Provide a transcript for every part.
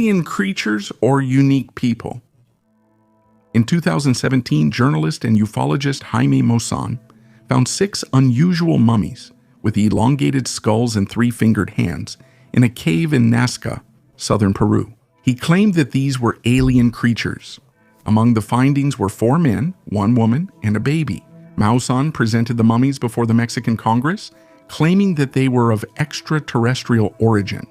alien creatures or unique people? In 2017, journalist and ufologist Jaime Maussan found 6 unusual mummies with elongated skulls and 3-fingered hands in a cave in Nazca, southern Peru. He claimed that these were alien creatures. Among the findings were 4 men, 1 woman, and a baby. Maussan presented the mummies before the Mexican Congress, claiming that they were of extraterrestrial origin.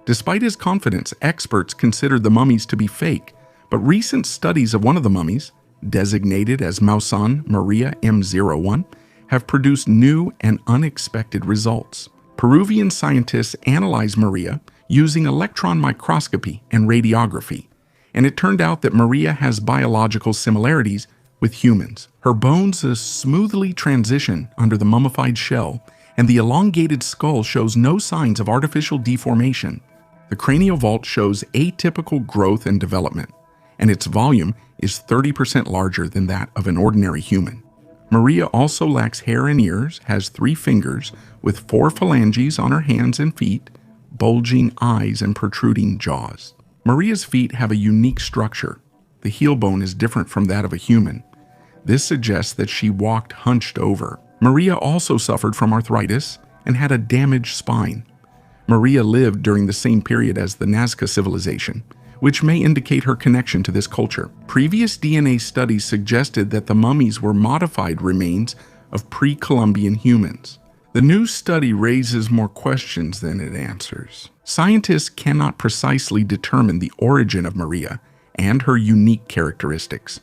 Despite his confidence, experts considered the mummies to be fake, but recent studies of one of the mummies, designated as Maussan Maria M01, have produced new and unexpected results. Peruvian scientists analyzed Maria using electron microscopy and radiography, and it turned out that Maria has biological similarities with humans. Her bones smoothly transition under the mummified shell, and the elongated skull shows no signs of artificial deformation. The cranial vault shows atypical growth and development, and its volume is 30% larger than that of an ordinary human. Maria also lacks hair and ears, has 3 fingers with 4 phalanges on her hands and feet, bulging eyes, and protruding jaws. Maria's feet have a unique structure. The heel bone is different from that of a human. This suggests that she walked hunched over. Maria also suffered from arthritis and had a damaged spine. Maria lived during the same period as the Nazca civilization, which may indicate her connection to this culture. Previous DNA studies suggested that the mummies were modified remains of pre-Columbian humans. The new study raises more questions than it answers. Scientists cannot precisely determine the origin of Maria and her unique characteristics.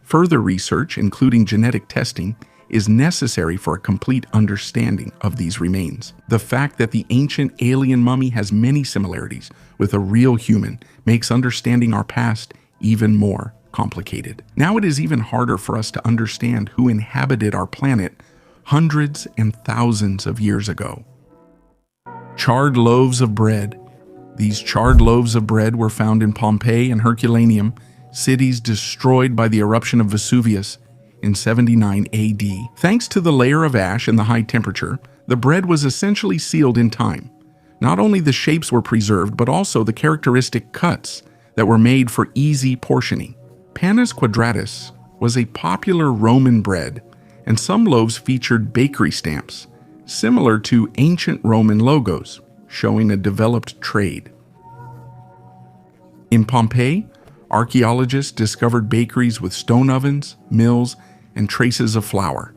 Further research, including genetic testing, is necessary for a complete understanding of these remains. The fact that the ancient alien mummy has many similarities with a real human makes understanding our past even more complicated. Now it is even harder for us to understand who inhabited our planet hundreds and thousands of years ago. Charred loaves of bread. These charred loaves of bread were found in Pompeii and Herculaneum, cities destroyed by the eruption of Vesuvius in 79 AD. Thanks to the layer of ash and the high temperature, the bread was essentially sealed in time. Not only the shapes were preserved, but also the characteristic cuts that were made for easy portioning. Panis quadratus was a popular Roman bread, and some loaves featured bakery stamps, similar to ancient Roman logos, showing a developed trade. In Pompeii, archaeologists discovered bakeries with stone ovens, mills, and traces of flour,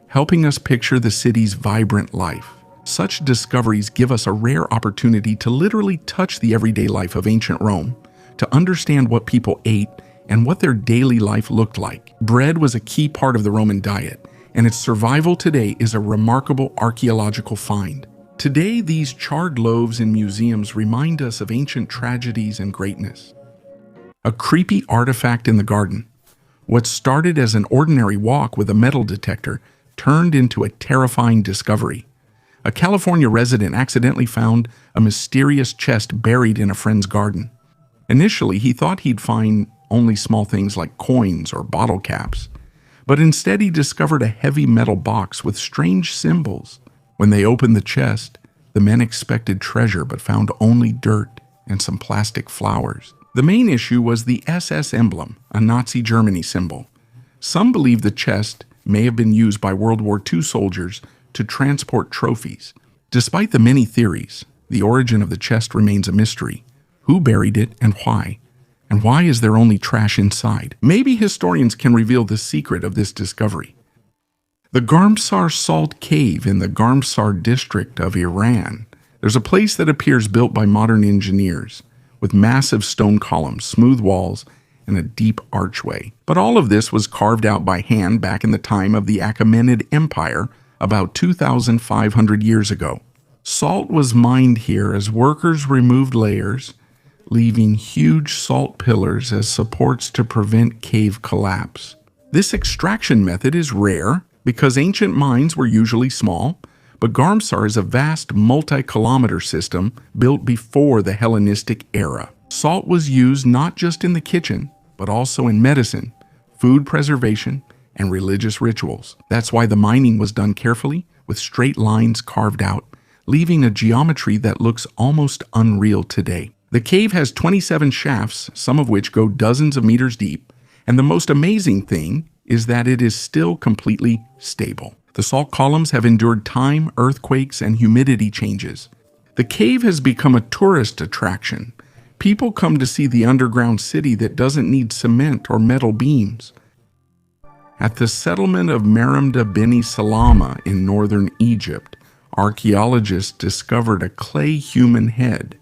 helping us picture the city's vibrant life. Such discoveries give us a rare opportunity to literally touch the everyday life of ancient Rome, to understand what people ate and what their daily life looked like. Bread was a key part of the Roman diet, and its survival today is a remarkable archaeological find. Today, these charred loaves in museums remind us of ancient tragedies and greatness. A creepy artifact in the garden. What started as an ordinary walk with a metal detector turned into a terrifying discovery. A California resident accidentally found a mysterious chest buried in a friend's garden. Initially, he thought he'd find only small things like coins or bottle caps, but instead he discovered a heavy metal box with strange symbols. When they opened the chest, the men expected treasure but found only dirt and some plastic flowers. The main issue was the SS emblem, a Nazi Germany symbol. Some believe the chest may have been used by World War II soldiers to transport trophies. Despite the many theories, the origin of the chest remains a mystery. Who buried it and why? And why is there only trash inside? Maybe historians can reveal the secret of this discovery. The Garmsar Salt Cave in the Garmsar district of Iran. There's a place that appears built by modern engineers, with massive stone columns, smooth walls, and a deep archway. But all of this was carved out by hand back in the time of the Achaemenid Empire, about 2,500 years ago. Salt was mined here as workers removed layers, leaving huge salt pillars as supports to prevent cave collapse. This extraction method is rare because ancient mines were usually small, but Garmsar is a vast multi-kilometer system built before the Hellenistic era. Salt was used not just in the kitchen, but also in medicine, food preservation, and religious rituals. That's why the mining was done carefully, with straight lines carved out, leaving a geometry that looks almost unreal today. The cave has 27 shafts, some of which go dozens of meters deep, and the most amazing thing is that it is still completely stable. The salt columns have endured time, earthquakes, and humidity changes. The cave has become a tourist attraction. People come to see the underground city that doesn't need cement or metal beams. At the settlement of Merimda Beni Salama in northern Egypt, archaeologists discovered a clay human head.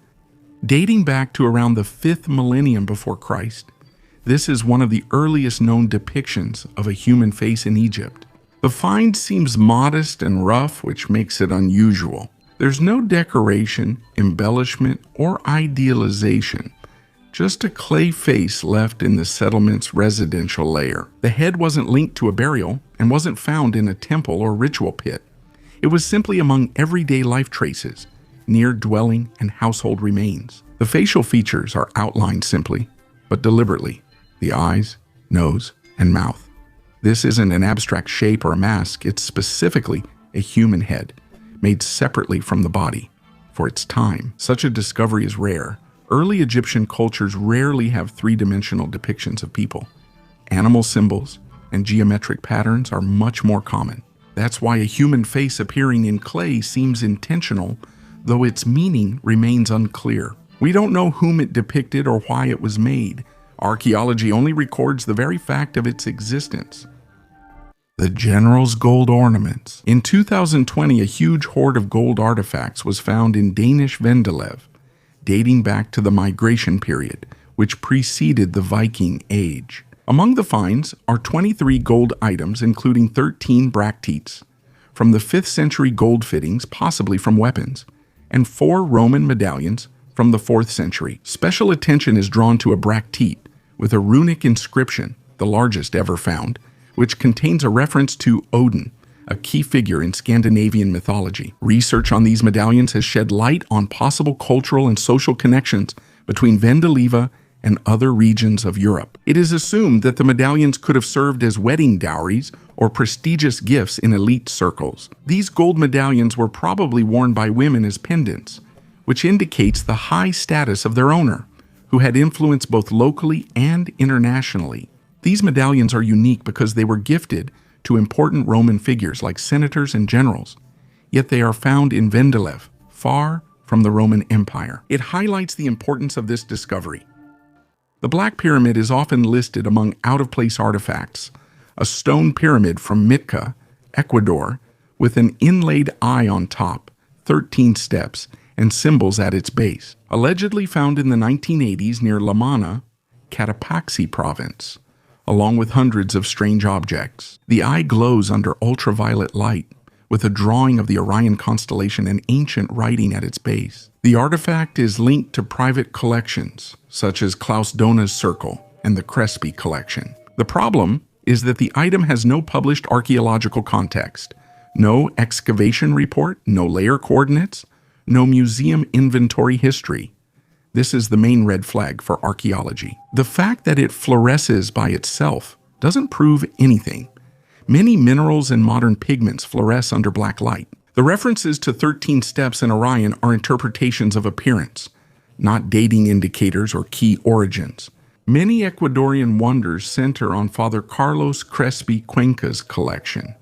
Dating back to around the 5th millennium before Christ, this is one of the earliest known depictions of a human face in Egypt. The find seems modest and rough, which makes it unusual. There's no decoration, embellishment, or idealization. Just a clay face left in the settlement's residential layer. The head wasn't linked to a burial and wasn't found in a temple or ritual pit. It was simply among everyday life traces, near dwelling and household remains. The facial features are outlined simply, but deliberately. The eyes, nose, and mouth. This isn't an abstract shape or a mask, it's specifically a human head, made separately from the body. For its time, such a discovery is rare. Early Egyptian cultures rarely have three-dimensional depictions of people. Animal symbols and geometric patterns are much more common. That's why a human face appearing in clay seems intentional, though its meaning remains unclear. We don't know whom it depicted or why it was made. Archaeology only records the very fact of its existence. The general's gold ornaments. In 2020, a huge hoard of gold artifacts was found in Danish Vendelev, dating back to the migration period, which preceded the Viking Age. Among the finds are 23 gold items, including 13 bracteates, from the 5th century gold fittings, possibly from weapons, and 4 Roman medallions from the 4th century. Special attention is drawn to a bracteate with a runic inscription, the largest ever found, which contains a reference to Odin, a key figure in Scandinavian mythology. Research on these medallions has shed light on possible cultural and social connections between Vendeliva and other regions of Europe. It is assumed that the medallions could have served as wedding dowries or prestigious gifts in elite circles. These gold medallions were probably worn by women as pendants, which indicates the high status of their owner, who had influence both locally and internationally. These medallions are unique because they were gifted to important Roman figures like senators and generals, yet they are found in Vendelev, far from the Roman Empire. It highlights the importance of this discovery. The Black Pyramid is often listed among out-of-place artifacts, a stone pyramid from Mitka, Ecuador, with an inlaid eye on top, 13 steps, and symbols at its base. Allegedly found in the 1980s near Lamana, Cotopaxi province, along with hundreds of strange objects. The eye glows under ultraviolet light, with a drawing of the Orion constellation and ancient writing at its base. The artifact is linked to private collections, such as Klaus Dona's Circle and the Crespi collection. The problem is that the item has no published archaeological context, no excavation report, no layer coordinates, no museum inventory history. This is the main red flag for archaeology. The fact that it fluoresces by itself doesn't prove anything. Many minerals and modern pigments fluoresce under black light. The references to 13 steps in Orion are interpretations of appearance, not dating indicators or key origins. Many Ecuadorian wonders center on Father Carlos Crespi Cuenca's collection,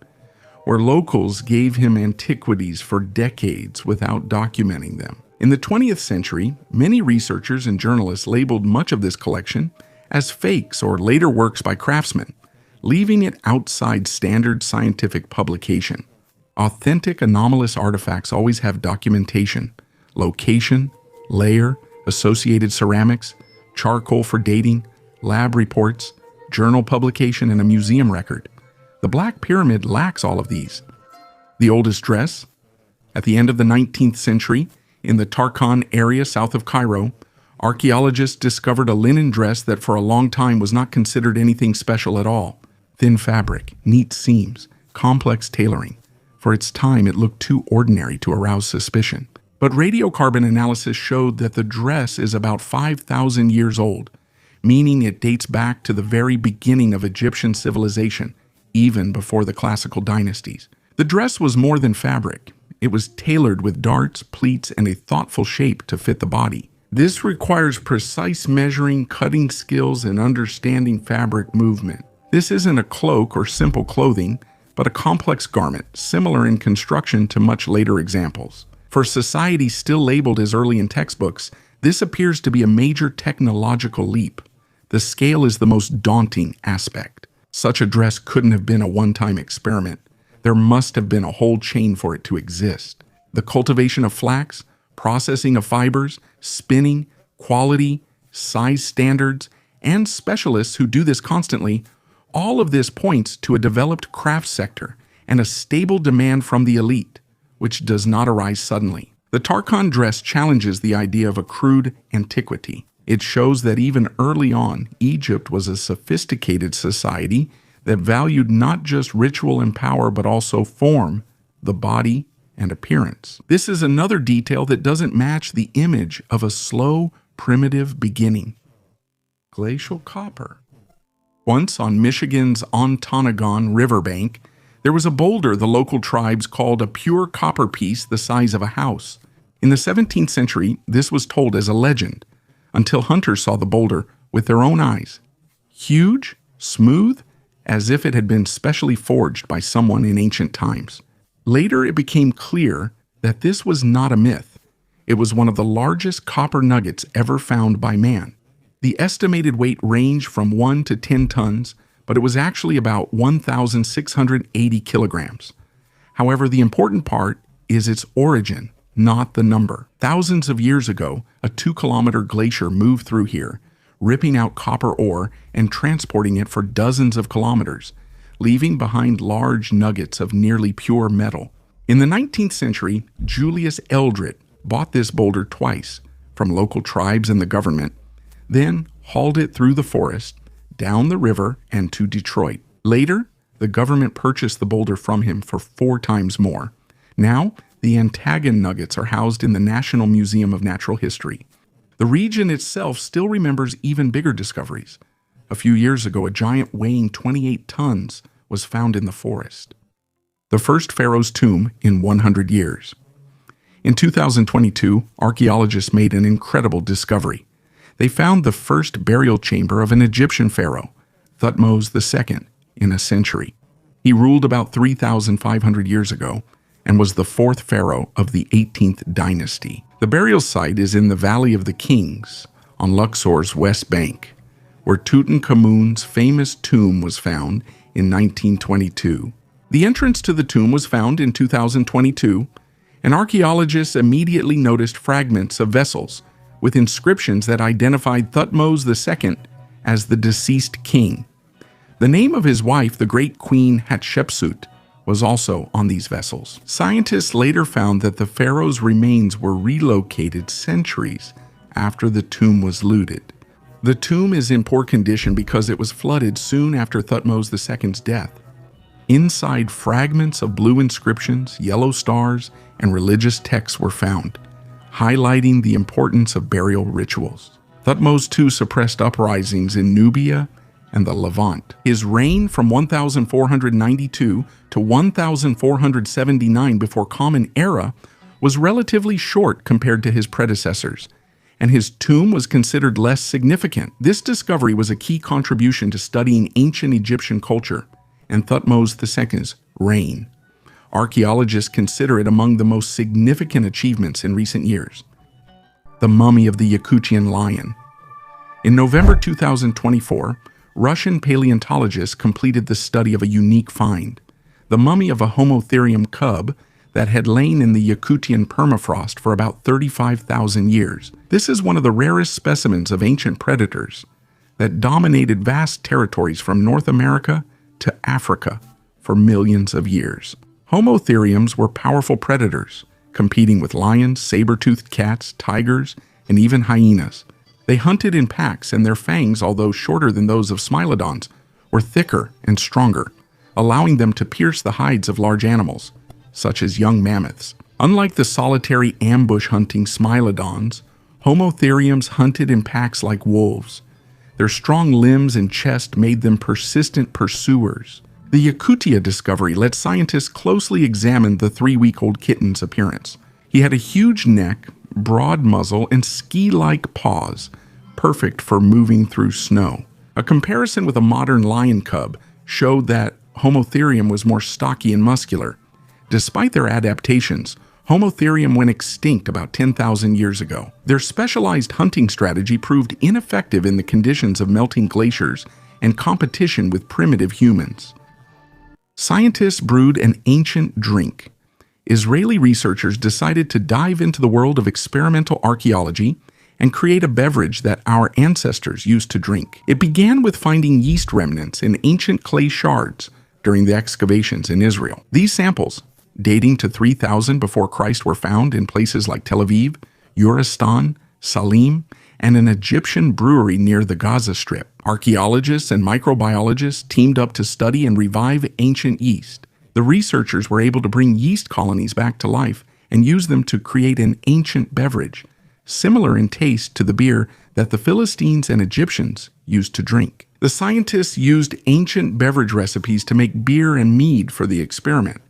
where locals gave him antiquities for decades without documenting them. In the 20th century, many researchers and journalists labeled much of this collection as fakes or later works by craftsmen, leaving it outside standard scientific publication. Authentic anomalous artifacts always have documentation, location, layer, associated ceramics, charcoal for dating, lab reports, journal publication, and a museum record. The Black Pyramid lacks all of these. The oldest dress? At the end of the 19th century, in the Tarkhan area south of Cairo, archaeologists discovered a linen dress that for a long time was not considered anything special at all. Thin fabric, neat seams, complex tailoring. For its time, it looked too ordinary to arouse suspicion. But radiocarbon analysis showed that the dress is about 5,000 years old, meaning it dates back to the very beginning of Egyptian civilization, even before the classical dynasties. The dress was more than fabric. It was tailored with darts, pleats, and a thoughtful shape to fit the body. This requires precise measuring, cutting skills, and understanding fabric movement. This isn't a cloak or simple clothing, but a complex garment, similar in construction to much later examples. For societies still labeled as early in textbooks, this appears to be a major technological leap. The scale is the most daunting aspect. Such a dress couldn't have been a one-time experiment. There must have been a whole chain for it to exist. The cultivation of flax, processing of fibers, spinning, quality, size standards, and specialists who do this constantly, all of this points to a developed craft sector and a stable demand from the elite, which does not arise suddenly. The Tarkhan dress challenges the idea of a crude antiquity. It shows that even early on, Egypt was a sophisticated society that valued not just ritual and power, but also form, the body, and appearance. This is another detail that doesn't match the image of a slow, primitive beginning. Glacial copper. Once on Michigan's Ontonagon riverbank, there was a boulder the local tribes called a pure copper piece the size of a house. In the 17th century, this was told as a legend, until hunters saw the boulder with their own eyes. Huge, smooth, as if it had been specially forged by someone in ancient times. Later, it became clear that this was not a myth. It was one of the largest copper nuggets ever found by man. The estimated weight ranged from 1 to 10 tons, but it was actually about 1,680 kilograms. However, the important part is its origin, not the number. Thousands of years ago, a 2-kilometer glacier moved through here, ripping out copper ore and transporting it for dozens of kilometers, leaving behind large nuggets of nearly pure metal. In the 19th century, Julius Eldred bought this boulder twice from local tribes and the government, then hauled it through the forest, down the river, and to Detroit. Later, the government purchased the boulder from him for 4 times more. Now, the Antagon nuggets are housed in the National Museum of Natural History. The region itself still remembers even bigger discoveries. A few years ago, a giant weighing 28 tons was found in the forest. The first pharaoh's tomb in 100 years. In 2022, archaeologists made an incredible discovery. They found the first burial chamber of an Egyptian pharaoh, Thutmose II, in a century. He ruled about 3,500 years ago and was the 4th pharaoh of the 18th dynasty. The burial site is in the Valley of the Kings, on Luxor's west bank, where Tutankhamun's famous tomb was found in 1922. The entrance to the tomb was found in 2022, and archaeologists immediately noticed fragments of vessels with inscriptions that identified Thutmose II as the deceased king. The name of his wife, the great queen Hatshepsut, was also on these vessels. Scientists later found that the pharaoh's remains were relocated centuries after the tomb was looted. The tomb is in poor condition because it was flooded soon after Thutmose II's death. Inside, fragments of blue inscriptions, yellow stars, and religious texts were found, highlighting the importance of burial rituals. Thutmose II suppressed uprisings in Nubia and the Levant. His reign from 1492 to 1479 before Common Era was relatively short compared to his predecessors, and his tomb was considered less significant. This discovery was a key contribution to studying ancient Egyptian culture and Thutmose II's reign. Archaeologists consider it among the most significant achievements in recent years. The mummy of the Yakutian lion. In November 2024, Russian paleontologists completed the study of a unique find, the mummy of a Homotherium cub that had lain in the Yakutian permafrost for about 35,000 years. This is one of the rarest specimens of ancient predators that dominated vast territories from North America to Africa for millions of years. Homotheriums were powerful predators, competing with lions, saber-toothed cats, tigers, and even hyenas. They hunted in packs, and their fangs, although shorter than those of smilodons, were thicker and stronger, allowing them to pierce the hides of large animals, such as young mammoths. Unlike the solitary ambush-hunting smilodons, Homotheriums hunted in packs like wolves. Their strong limbs and chest made them persistent pursuers. The Yakutia discovery let scientists closely examine the 3-week-old kitten's appearance. He had a huge neck, broad muzzle, and ski-like paws, perfect for moving through snow. A comparison with a modern lion cub showed that Homotherium was more stocky and muscular. Despite their adaptations, Homotherium went extinct about 10,000 years ago. Their specialized hunting strategy proved ineffective in the conditions of melting glaciers and competition with primitive humans. Scientists brewed an ancient drink. Israeli researchers decided to dive into the world of experimental archaeology and create a beverage that our ancestors used to drink. It began with finding yeast remnants in ancient clay shards during the excavations in Israel. These samples, dating to 3000 before Christ, were found in places like Tel Aviv, Uristan, Salim, and an Egyptian brewery near the Gaza Strip. Archaeologists and microbiologists teamed up to study and revive ancient yeast. The researchers were able to bring yeast colonies back to life and use them to create an ancient beverage, similar in taste to the beer that the Philistines and Egyptians used to drink. The scientists used ancient beverage recipes to make beer and mead for the experiment.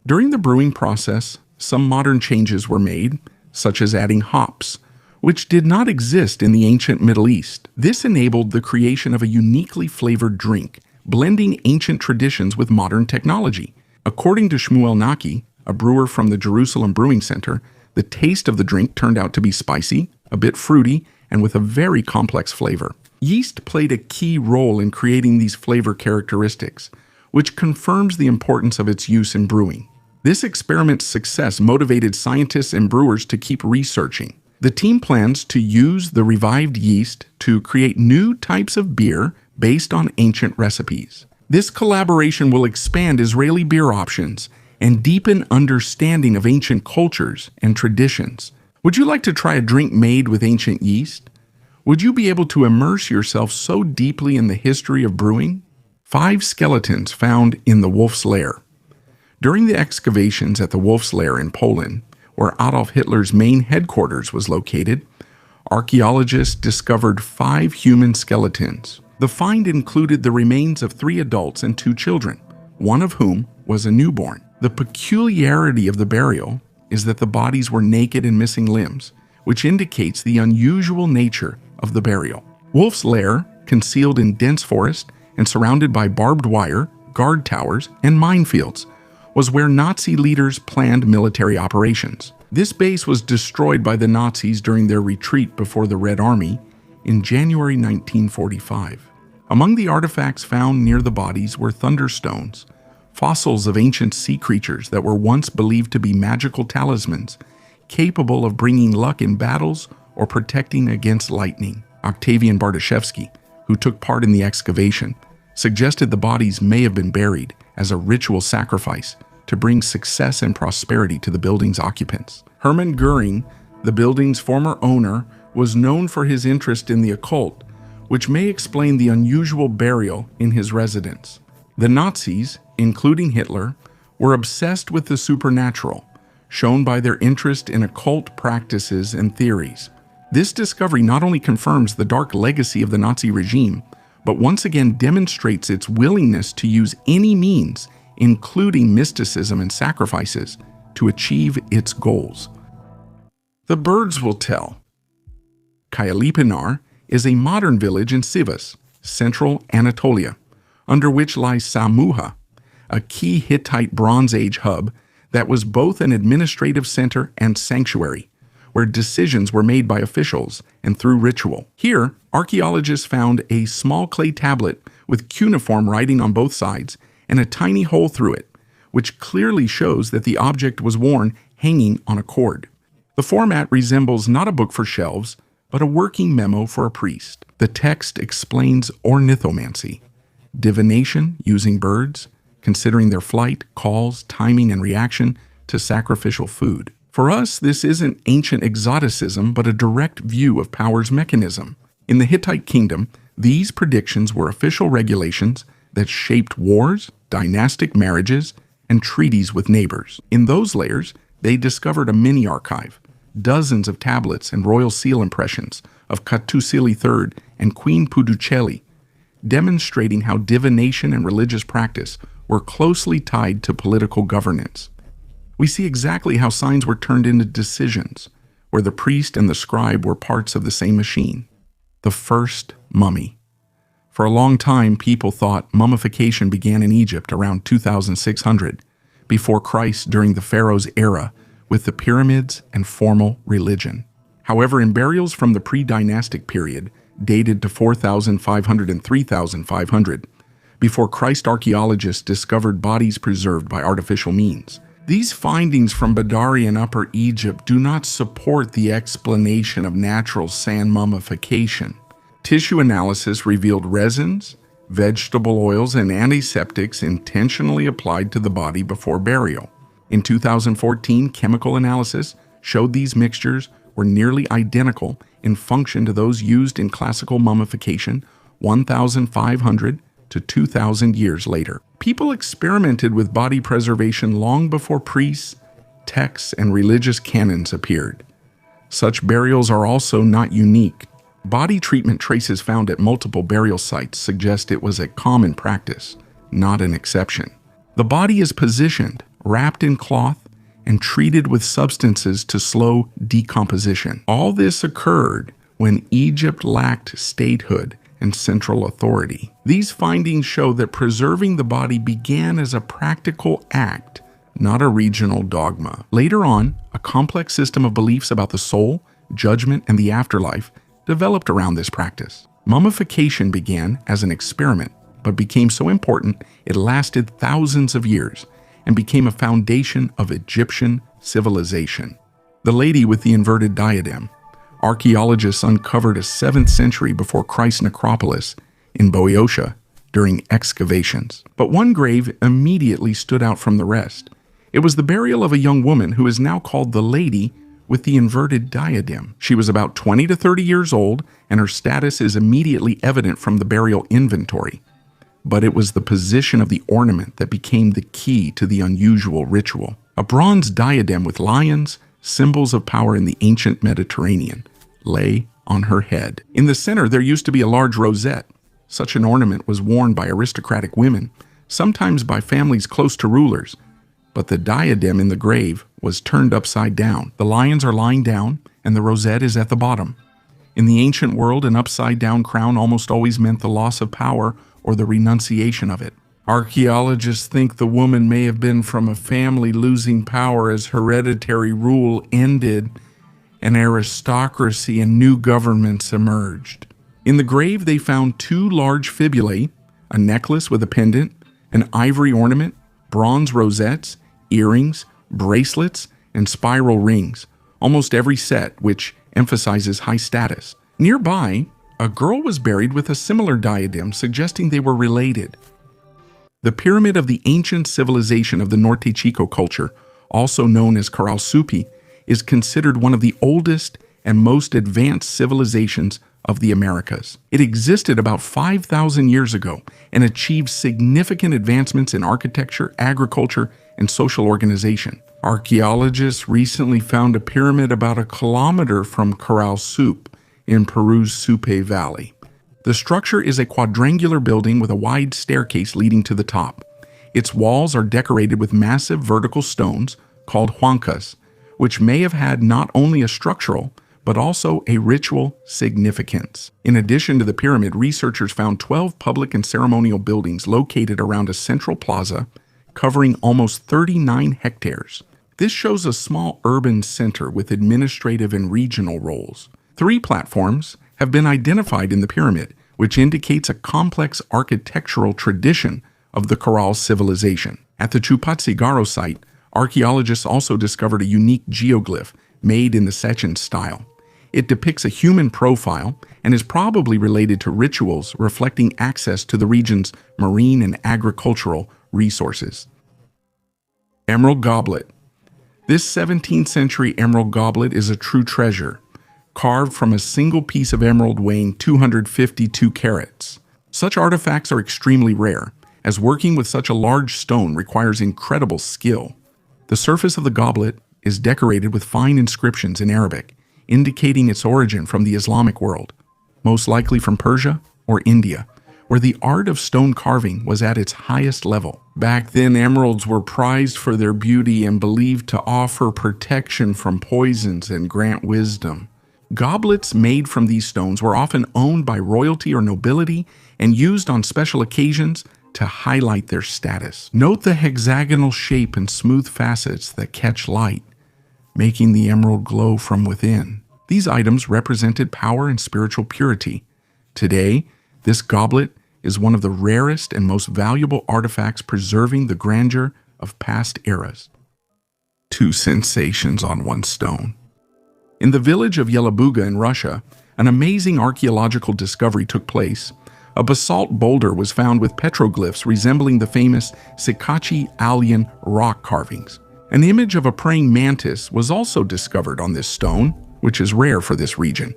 During the brewing process, some modern changes were made, such as adding hops, which did not exist in the ancient Middle East. This enabled the creation of a uniquely flavored drink, blending ancient traditions with modern technology. According to Shmuel Naki, a brewer from the Jerusalem Brewing Center, the taste of the drink turned out to be spicy, a bit fruity, and with a very complex flavor. Yeast played a key role in creating these flavor characteristics, which confirms the importance of its use in brewing. This experiment's success motivated scientists and brewers to keep researching. The team plans to use the revived yeast to create new types of beer based on ancient recipes. This collaboration will expand Israeli beer options and deepen understanding of ancient cultures and traditions. Would you like to try a drink made with ancient yeast? Would you be able to immerse yourself so deeply in the history of brewing? 5 skeletons found in the Wolf's Lair. During the excavations at the Wolf's Lair in Poland, where Adolf Hitler's main headquarters was located, archaeologists discovered 5 human skeletons. The find included the remains of 3 adults and 2 children, one of whom was a newborn. The peculiarity of the burial is that the bodies were naked and missing limbs, which indicates the unusual nature of the burial. Wolf's Lair, concealed in dense forest and surrounded by barbed wire, guard towers, and minefields, was where Nazi leaders planned military operations. This base was destroyed by the Nazis during their retreat before the Red Army in January 1945. Among the artifacts found near the bodies were thunderstones, fossils of ancient sea creatures that were once believed to be magical talismans, capable of bringing luck in battles or protecting against lightning. Octavian Bartoszewski, who took part in the excavation, suggested the bodies may have been buried as a ritual sacrifice to bring success and prosperity to the building's occupants. Hermann Goering, the building's former owner, was known for his interest in the occult, which may explain the unusual burial in his residence. The Nazis, including Hitler, were obsessed with the supernatural, shown by their interest in occult practices and theories. This discovery not only confirms the dark legacy of the Nazi regime, but once again demonstrates its willingness to use any means, including mysticism and sacrifices, to achieve its goals. The birds will tell. Kayalipinar is a modern village in Sivas, central Anatolia, under which lies Samuha, a key Hittite Bronze Age hub that was both an administrative center and sanctuary, where decisions were made by officials and through ritual. Here, archaeologists found a small clay tablet with cuneiform writing on both sides and a tiny hole through it, which clearly shows that the object was worn hanging on a cord. The format resembles not a book for shelves, but a working memo for a priest. The text explains ornithomancy, divination using birds, considering their flight, calls, timing, and reaction to sacrificial food. For us, this isn't ancient exoticism, but a direct view of power's mechanism. In the Hittite kingdom, these predictions were official regulations that shaped wars, dynastic marriages, and treaties with neighbors. In those layers, they discovered a mini-archive, dozens of tablets and royal seal impressions of Katusili III and Queen Puducherry, demonstrating how divination and religious practice were closely tied to political governance. We see exactly how signs were turned into decisions, where the priest and the scribe were parts of the same machine. The first mummy. For a long time, people thought mummification began in Egypt around 2600 before Christ during the Pharaoh's era with the pyramids and formal religion. However, in burials from the pre-dynastic period, dated to 4500 and 3500, before Christ, archaeologists discovered bodies preserved by artificial means. These findings from Badari and Upper Egypt do not support the explanation of natural sand mummification. Tissue analysis revealed resins, vegetable oils, and antiseptics intentionally applied to the body before burial. In 2014, chemical analysis showed these mixtures were nearly identical in function to those used in classical mummification 1,500 to 2,000 years later. People experimented with body preservation long before priests, texts, and religious canons appeared. Such burials are also not unique. Body treatment traces found at multiple burial sites suggest it was a common practice, not an exception. The body is positioned, wrapped in cloth, and treated with substances to slow decomposition. All this occurred when Egypt lacked statehood and central authority. These findings show that preserving the body began as a practical act, not a regional dogma. Later on, a complex system of beliefs about the soul, judgment, and the afterlife developed around this practice. Mummification began as an experiment, but became so important it lasted thousands of years and became a foundation of Egyptian civilization. The lady with the inverted diadem. Archaeologists uncovered a 7th century before Christ's necropolis in Boeotia during excavations. But one grave immediately stood out from the rest. It was the burial of a young woman who is now called the lady with the inverted diadem. She was about 20 to 30 years old, and her status is immediately evident from the burial inventory. But it was the position of the ornament that became the key to the unusual ritual. A bronze diadem with lions, symbols of power in the ancient Mediterranean, lay on her head. In the center, there used to be a large rosette. Such an ornament was worn by aristocratic women, sometimes by families close to rulers. But the diadem in the grave was turned upside down. The lions are lying down, and the rosette is at the bottom. In the ancient world, an upside-down crown almost always meant the loss of power or the renunciation of it. Archaeologists think the woman may have been from a family losing power as hereditary rule ended and aristocracy and new governments emerged. In the grave, they found 2 large fibulae, a necklace with a pendant, an ivory ornament, bronze rosettes, earrings, bracelets, and spiral rings, almost every set, which emphasizes high status. Nearby, a girl was buried with a similar diadem, suggesting they were related. The pyramid of the ancient civilization of the Norte Chico culture, also known as Corral Supi, is considered one of the oldest and most advanced civilizations of the Americas. It existed about 5,000 years ago and achieved significant advancements in architecture, agriculture, and social organization. Archaeologists recently found a pyramid about a kilometer from Corral Sup in Peru's Supe Valley. The structure is a quadrangular building with a wide staircase leading to the top. Its walls are decorated with massive vertical stones called huancas, which may have had not only a structural, but also a ritual significance. In addition to the pyramid, researchers found 12 public and ceremonial buildings located around a central plaza covering almost 39 hectares. This shows a small urban center with administrative and regional roles. 3 platforms have been identified in the pyramid, which indicates a complex architectural tradition of the Corral civilization. At the Chupatsigaro site, archaeologists also discovered a unique geoglyph made in the Sechin style. It depicts a human profile and is probably related to rituals reflecting access to the region's marine and agricultural resources. Emerald Goblet. This 17th century emerald goblet is a true treasure, carved from a single piece of emerald weighing 252 carats. Such artifacts are extremely rare, as working with such a large stone requires incredible skill. The surface of the goblet is decorated with fine inscriptions in Arabic, indicating its origin from the Islamic world, most likely from Persia or India, where the art of stone carving was at its highest level. Back then, emeralds were prized for their beauty and believed to offer protection from poisons and grant wisdom. Goblets made from these stones were often owned by royalty or nobility and used on special occasions to highlight their status. Note the hexagonal shape and smooth facets that catch light, making the emerald glow from within. These items represented power and spiritual purity. Today, this goblet is one of the rarest and most valuable artifacts preserving the grandeur of past eras. Two sensations on one stone. In the village of Yelabuga in Russia, an amazing archaeological discovery took place. A basalt boulder was found with petroglyphs resembling the famous Sikachi-Alyan rock carvings. An image of a praying mantis was also discovered on this stone, which is rare for this region.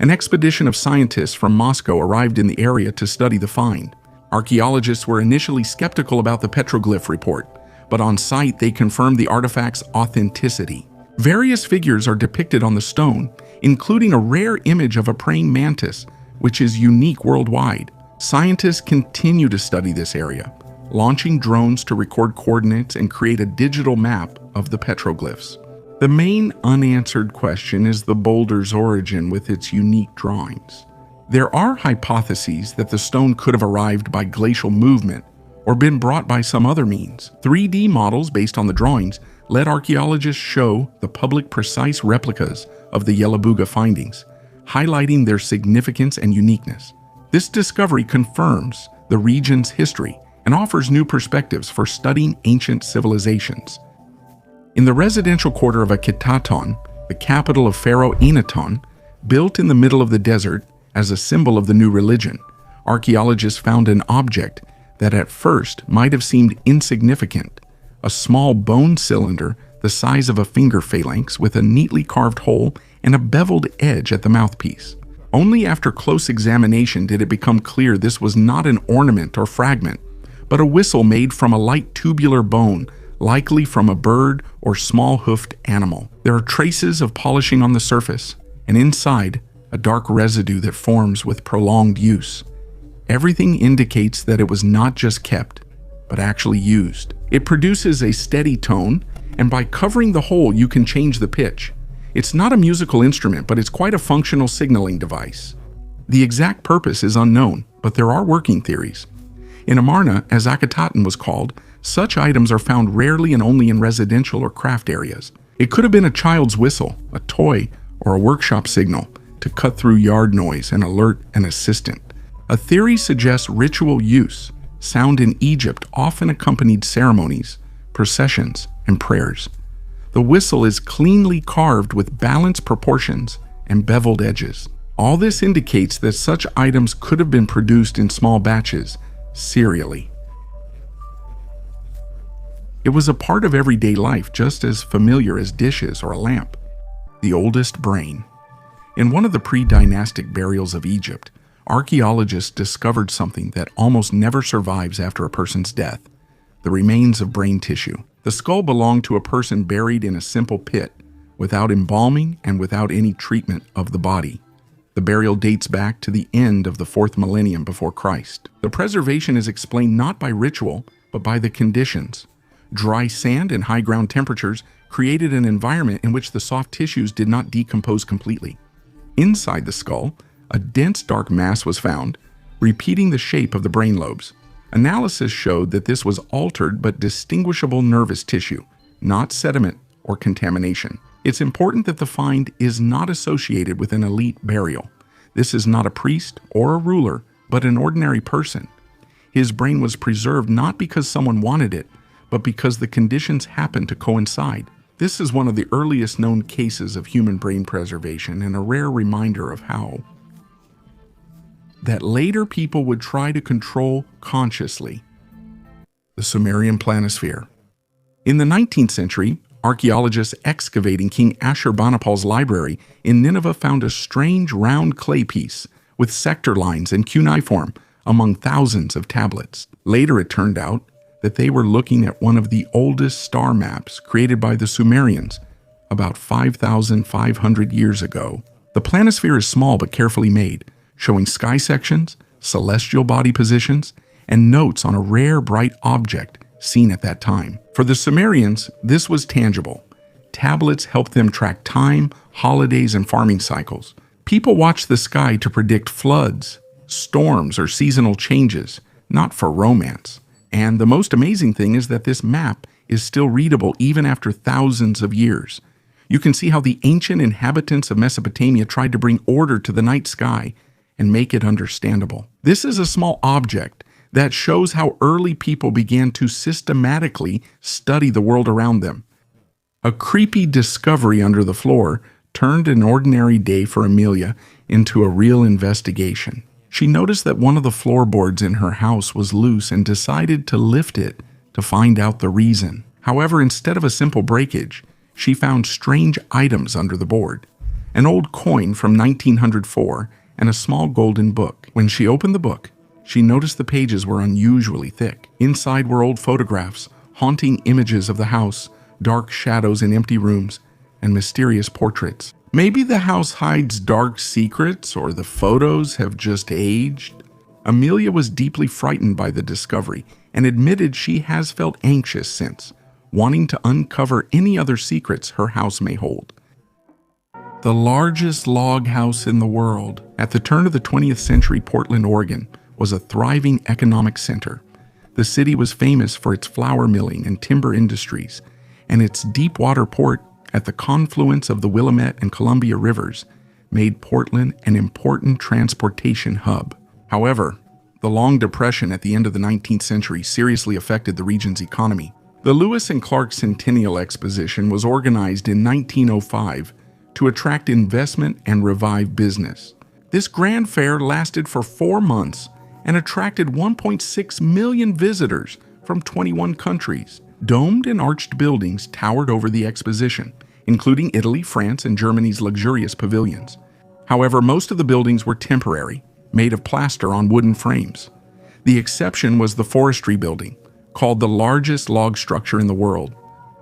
An expedition of scientists from Moscow arrived in the area to study the find. Archaeologists were initially skeptical about the petroglyph report, but on site they confirmed the artifact's authenticity. Various figures are depicted on the stone, including a rare image of a praying mantis, which is unique worldwide. Scientists continue to study this area, launching drones to record coordinates and create a digital map of the petroglyphs. The main unanswered question is the boulder's origin with its unique drawings. There are hypotheses that the stone could have arrived by glacial movement or been brought by some other means. 3D models based on the drawings let archaeologists show the public precise replicas of the Yelabuga findings, highlighting their significance and uniqueness. This discovery confirms the region's history and offers new perspectives for studying ancient civilizations. In the residential quarter of Akhenaton, the capital of Pharaoh Akhenaton, built in the middle of the desert as a symbol of the new religion, archaeologists found an object that at first might have seemed insignificant, a small bone cylinder the size of a finger phalanx with a neatly carved hole and a beveled edge at the mouthpiece. Only after close examination did it become clear this was not an ornament or fragment, but a whistle made from a light tubular bone, likely from a bird or small-hoofed animal. There are traces of polishing on the surface, and inside, a dark residue that forms with prolonged use. Everything indicates that it was not just kept, but actually used. It produces a steady tone, and by covering the hole, you can change the pitch. It's not a musical instrument, but it's quite a functional signaling device. The exact purpose is unknown, but there are working theories. In Amarna, as Akhenaton was called, such items are found rarely and only in residential or craft areas. It could have been a child's whistle, a toy, or a workshop signal to cut through yard noise and alert an assistant. A theory suggests ritual use. Sound in Egypt often accompanied ceremonies, processions, and prayers. The whistle is cleanly carved with balanced proportions and beveled edges. All this indicates that such items could have been produced in small batches, serially. It was a part of everyday life, just as familiar as dishes or a lamp. The oldest brain. In one of the pre-dynastic burials of Egypt, archaeologists discovered something that almost never survives after a person's death: the remains of brain tissue. The skull belonged to a person buried in a simple pit, without embalming and without any treatment of the body. The burial dates back to the end of the 4th millennium before Christ. The preservation is explained not by ritual, but by the conditions. Dry sand and high ground temperatures created an environment in which the soft tissues did not decompose completely. Inside the skull, a dense dark mass was found, repeating the shape of the brain lobes. Analysis showed that this was altered but distinguishable nervous tissue, not sediment or contamination. It's important that the find is not associated with an elite burial. This is not a priest or a ruler, but an ordinary person. His brain was preserved not because someone wanted it, but because the conditions happened to coincide. This is one of the earliest known cases of human brain preservation and a rare reminder of how that later people would try to control consciously. The Sumerian planisphere. In the 19th century, archaeologists excavating King Ashurbanipal's library in Nineveh found a strange round clay piece with sector lines and cuneiform among thousands of tablets. Later it turned out that they were looking at one of the oldest star maps created by the Sumerians about 5,500 years ago. The planisphere is small but carefully made, showing sky sections, celestial body positions, and notes on a rare bright object seen at that time. For the Sumerians, this was tangible. Tablets helped them track time, holidays, and farming cycles. People watched the sky to predict floods, storms, or seasonal changes, not for romance. And the most amazing thing is that this map is still readable even after thousands of years. You can see how the ancient inhabitants of Mesopotamia tried to bring order to the night sky and make it understandable. This is a small object that shows how early people began to systematically study the world around them. A creepy discovery under the floor turned an ordinary day for Amelia into a real investigation. She noticed that one of the floorboards in her house was loose and decided to lift it to find out the reason. However, instead of a simple breakage, she found strange items under the board. An old coin from 1904 and a small golden book. When she opened the book, she noticed the pages were unusually thick. Inside were old photographs, haunting images of the house, dark shadows in empty rooms, and mysterious portraits. Maybe the house hides dark secrets, or the photos have just aged. Amelia was deeply frightened by the discovery and admitted she has felt anxious since, wanting to uncover any other secrets her house may hold. The largest log house in the world, at the turn of the 20th century, Portland, Oregon, was a thriving economic center. The city was famous for its flour milling and timber industries, and its deep water port at the confluence of the Willamette and Columbia rivers made Portland an important transportation hub. However, the long depression at the end of the 19th century seriously affected the region's economy. The Lewis and Clark Centennial Exposition was organized in 1905 to attract investment and revive business. This grand fair lasted for 4 months and attracted 1.6 million visitors from 21 countries. Domed and arched buildings towered over the exposition, including Italy, France, and Germany's luxurious pavilions. However, most of the buildings were temporary, made of plaster on wooden frames. The exception was the forestry building, called the largest log structure in the world.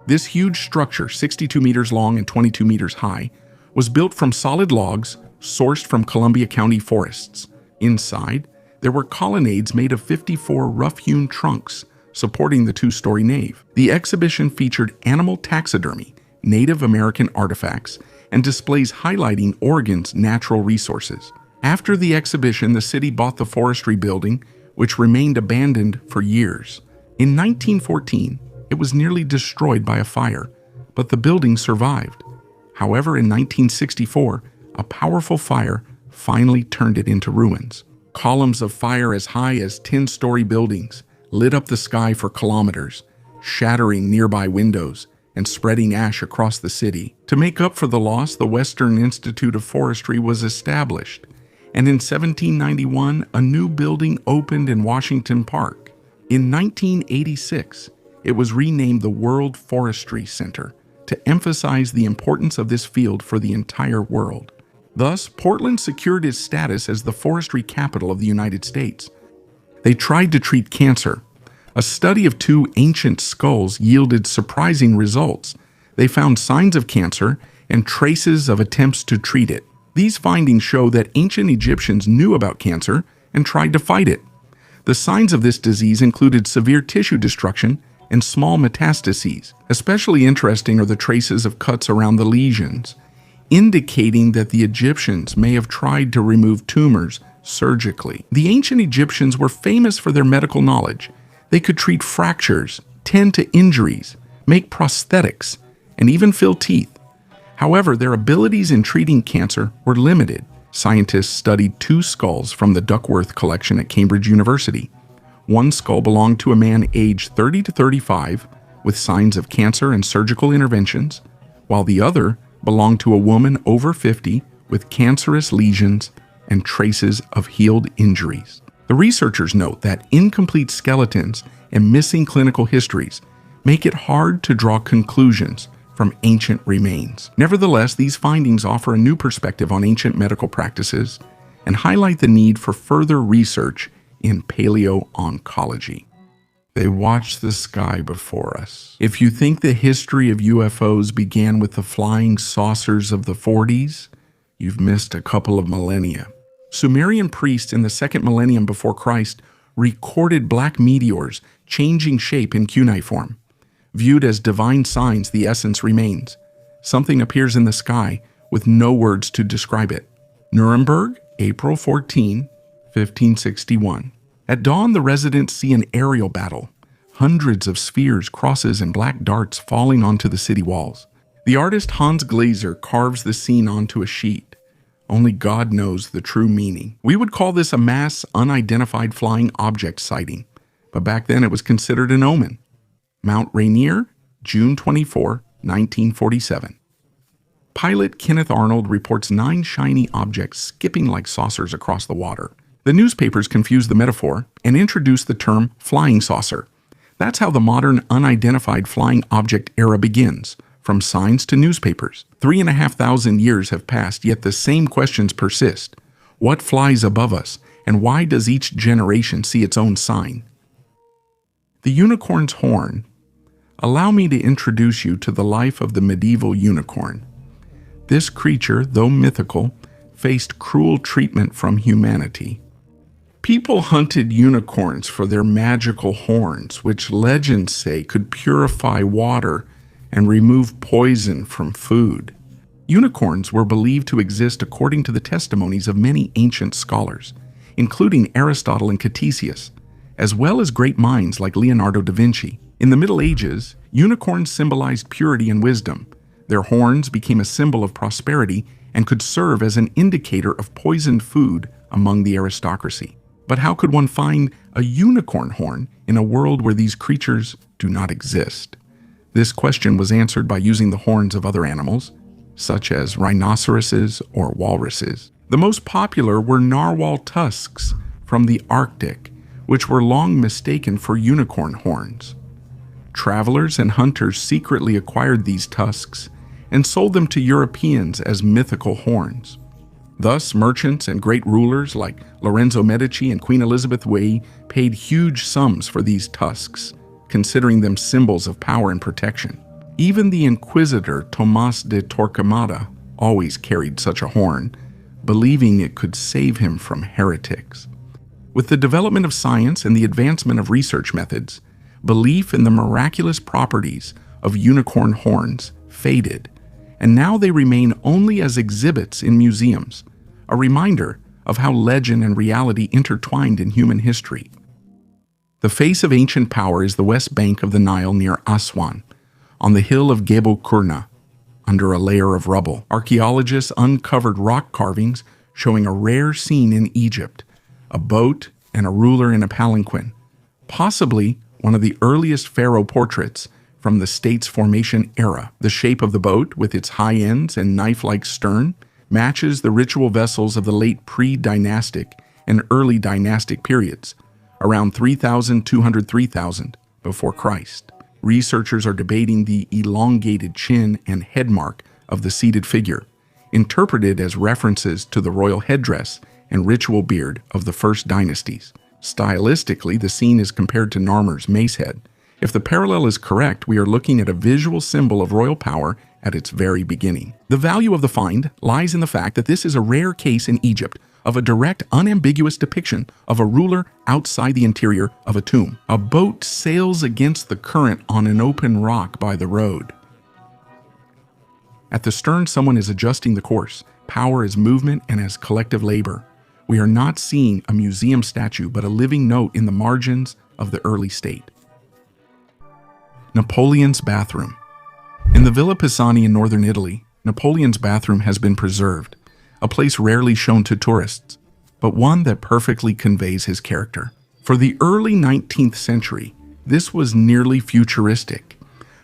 This huge structure, 62 meters long and 22 meters high, was built from solid logs sourced from Columbia County forests. Inside, there were colonnades made of 54 rough-hewn trunks supporting the 2-story nave. The exhibition featured animal taxidermy, Native American artifacts, and displays highlighting Oregon's natural resources. After the exhibition, the city bought the forestry building, which remained abandoned for years. In 1914, it was nearly destroyed by a fire, but the building survived. However, in 1964, a powerful fire finally turned it into ruins. Columns of fire as high as 10-story buildings lit up the sky for kilometers, shattering nearby windows and spreading ash across the city. To make up for the loss, the Western Institute of Forestry was established, and in 1791, a new building opened in Washington Park. In 1986, it was renamed the World Forestry Center to emphasize the importance of this field for the entire world. Thus, Portland secured its status as the forestry capital of the United States. They tried to treat cancer. A study of 2 ancient skulls yielded surprising results. They found signs of cancer and traces of attempts to treat it. These findings show that ancient Egyptians knew about cancer and tried to fight it. The signs of this disease included severe tissue destruction and small metastases. Especially interesting are the traces of cuts around the lesions, indicating that the Egyptians may have tried to remove tumors surgically. The ancient Egyptians were famous for their medical knowledge. They could treat fractures, tend to injuries, make prosthetics, and even fill teeth. However, their abilities in treating cancer were limited. Scientists studied 2 skulls from the Duckworth collection at Cambridge University. One skull belonged to a man aged 30 to 35 with signs of cancer and surgical interventions, while the other belonged to a woman over 50 with cancerous lesions and traces of healed injuries. The researchers note that incomplete skeletons and missing clinical histories make it hard to draw conclusions from ancient remains. Nevertheless, these findings offer a new perspective on ancient medical practices and highlight the need for further research in paleoncology. They watch the sky before us. If you think the history of UFOs began with the flying saucers of the 40s, you've missed a couple of millennia. Sumerian priests in the 2nd millennium before Christ recorded black meteors changing shape in cuneiform. Viewed as divine signs, the essence remains. Something appears in the sky with no words to describe it. Nuremberg, April 14, 1561. At dawn, the residents see an aerial battle. Hundreds of spheres, crosses, and black darts falling onto the city walls. The artist Hans Glaser carves the scene onto a sheet. Only God knows the true meaning. We would call this a mass unidentified flying object sighting, but back then it was considered an omen. Mount Rainier, June 24, 1947. Pilot Kenneth Arnold reports 9 shiny objects skipping like saucers across the water. The newspapers confuse the metaphor and introduce the term flying saucer. That's how the modern unidentified flying object era begins, from signs to newspapers. 3,500 years have passed, yet the same questions persist. What flies above us, and why does each generation see its own sign? The unicorn's horn. Allow me to introduce you to the life of the medieval unicorn. This creature, though mythical, faced cruel treatment from humanity. People hunted unicorns for their magical horns, which legends say could purify water and remove poison from food. Unicorns were believed to exist according to the testimonies of many ancient scholars, including Aristotle and Ctesias, as well as great minds like Leonardo da Vinci. In the Middle Ages, unicorns symbolized purity and wisdom. Their horns became a symbol of prosperity and could serve as an indicator of poisoned food among the aristocracy. But how could one find a unicorn horn in a world where these creatures do not exist? This question was answered by using the horns of other animals, such as rhinoceroses or walruses. The most popular were narwhal tusks from the Arctic, which were long mistaken for unicorn horns. Travelers and hunters secretly acquired these tusks and sold them to Europeans as mythical horns. Thus, merchants and great rulers like Lorenzo Medici and Queen Elizabeth I paid huge sums for these tusks, considering them symbols of power and protection. Even the Inquisitor Tomás de Torquemada always carried such a horn, believing it could save him from heretics. With the development of science and the advancement of research methods, belief in the miraculous properties of unicorn horns faded, and now they remain only as exhibits in museums, a reminder of how legend and reality intertwined in human history. The face of ancient power is the west bank of the Nile near Aswan, on the hill of Gebel Kurna, under a layer of rubble. Archaeologists uncovered rock carvings showing a rare scene in Egypt, a boat and a ruler in a palanquin, possibly one of the earliest pharaoh portraits from the state's formation era. The shape of the boat, with its high ends and knife-like stern, matches the ritual vessels of the late pre-dynastic and early dynastic periods, around 3,200–3,000 before Christ. Researchers are debating the elongated chin and head mark of the seated figure, interpreted as references to the royal headdress and ritual beard of the first dynasties. Stylistically, the scene is compared to Narmer's mace head. If the parallel is correct, we are looking at a visual symbol of royal power at its very beginning. The value of the find lies in the fact that this is a rare case in Egypt of a direct, unambiguous depiction of a ruler outside the interior of a tomb. A boat sails against the current on an open rock by the road. At the stern, someone is adjusting the course. Power is movement and as collective labor. We are not seeing a museum statue, but a living note in the margins of the early state. Napoleon's bathroom. In the Villa Pisani in northern Italy, Napoleon's bathroom has been preserved, a place rarely shown to tourists, but one that perfectly conveys his character. For the early 19th century, this was nearly futuristic,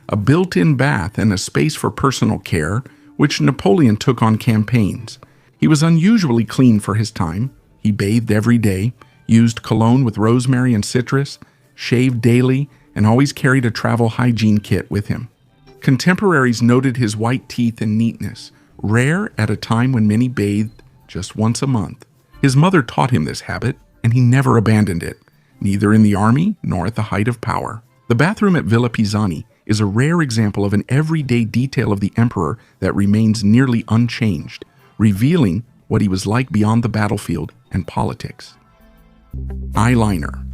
a built-in bath and a space for personal care, which Napoleon took on campaigns. He was unusually clean for his time. He bathed every day, used cologne with rosemary and citrus, shaved daily, and always carried a travel hygiene kit with him. Contemporaries noted his white teeth and neatness, rare at a time when many bathed just once a month. His mother taught him this habit, and he never abandoned it, neither in the army nor at the height of power. The bathroom at Villa Pisani is a rare example of an everyday detail of the emperor that remains nearly unchanged, revealing what he was like beyond the battlefield and politics. Eyeliner.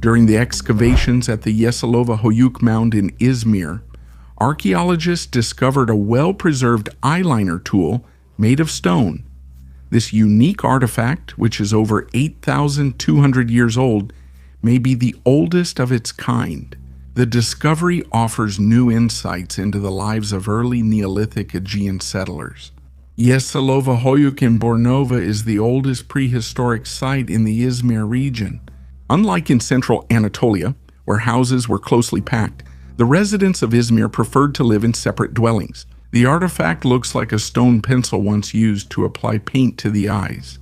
During the excavations at the Yesilova Hoyuk Mound in Izmir, archaeologists discovered a well-preserved eyeliner tool made of stone. This unique artifact, which is over 8,200 years old, may be the oldest of its kind. The discovery offers new insights into the lives of early Neolithic Aegean settlers. Yesilova Hoyuk in Bornova is the oldest prehistoric site in the Izmir region. Unlike in central Anatolia, where houses were closely packed, the residents of Izmir preferred to live in separate dwellings. The artifact looks like a stone pencil once used to apply paint to the eyes.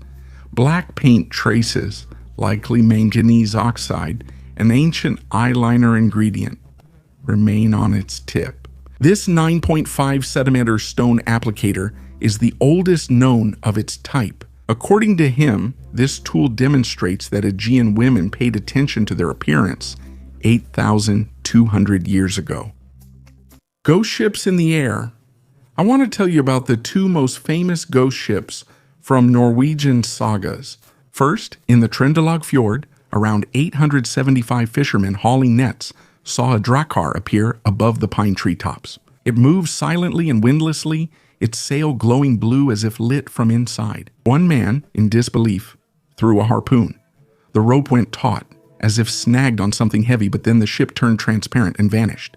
Black paint traces, likely manganese oxide, an ancient eyeliner ingredient, remain on its tip. This 9.5 centimeter stone applicator is the oldest known of its type. According to him, this tool demonstrates that Aegean women paid attention to their appearance 8,200 years ago. Ghost ships in the air. I want to tell you about the two most famous ghost ships from Norwegian sagas. First, in the Trøndelag Fjord, around 875 fishermen hauling nets saw a drakkar appear above the pine tree tops. It moved silently and windlessly, its sail glowing blue as if lit from inside. One man, in disbelief, threw a harpoon. The rope went taut, as if snagged on something heavy, but then the ship turned transparent and vanished.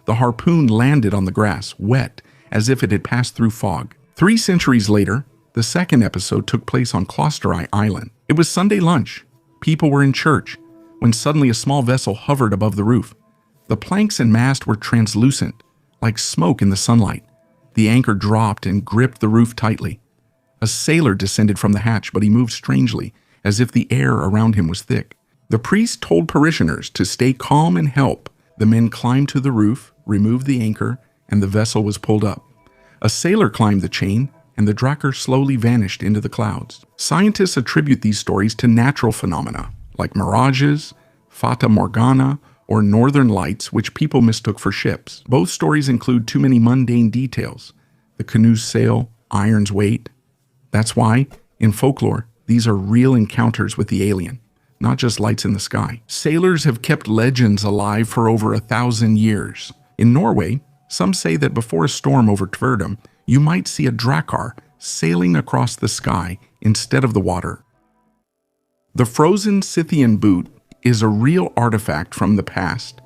The harpoon landed on the grass, wet, as if it had passed through fog. 3 centuries later, the second episode took place on Klosterøy Island. It was Sunday lunch. People were in church, when suddenly a small vessel hovered above the roof. The planks and mast were translucent, like smoke in the sunlight. The anchor dropped and gripped the roof tightly. A sailor descended from the hatch, but he moved strangely, as if the air around him was thick. The priest told parishioners to stay calm and help. The men climbed to the roof, removed the anchor, and the vessel was pulled up. A sailor climbed the chain, and the drakkar slowly vanished into the clouds. Scientists attribute these stories to natural phenomena, like mirages, fata morgana, or northern lights, which people mistook for ships. Both stories include too many mundane details. The canoe's sail, iron's weight. That's why, in folklore, these are real encounters with the alien, not just lights in the sky. Sailors have kept legends alive for over 1,000 years. In Norway, some say that before a storm over Tverdum, you might see a drakkar sailing across the sky instead of the water. The frozen Scythian boot is a real artifact from the past,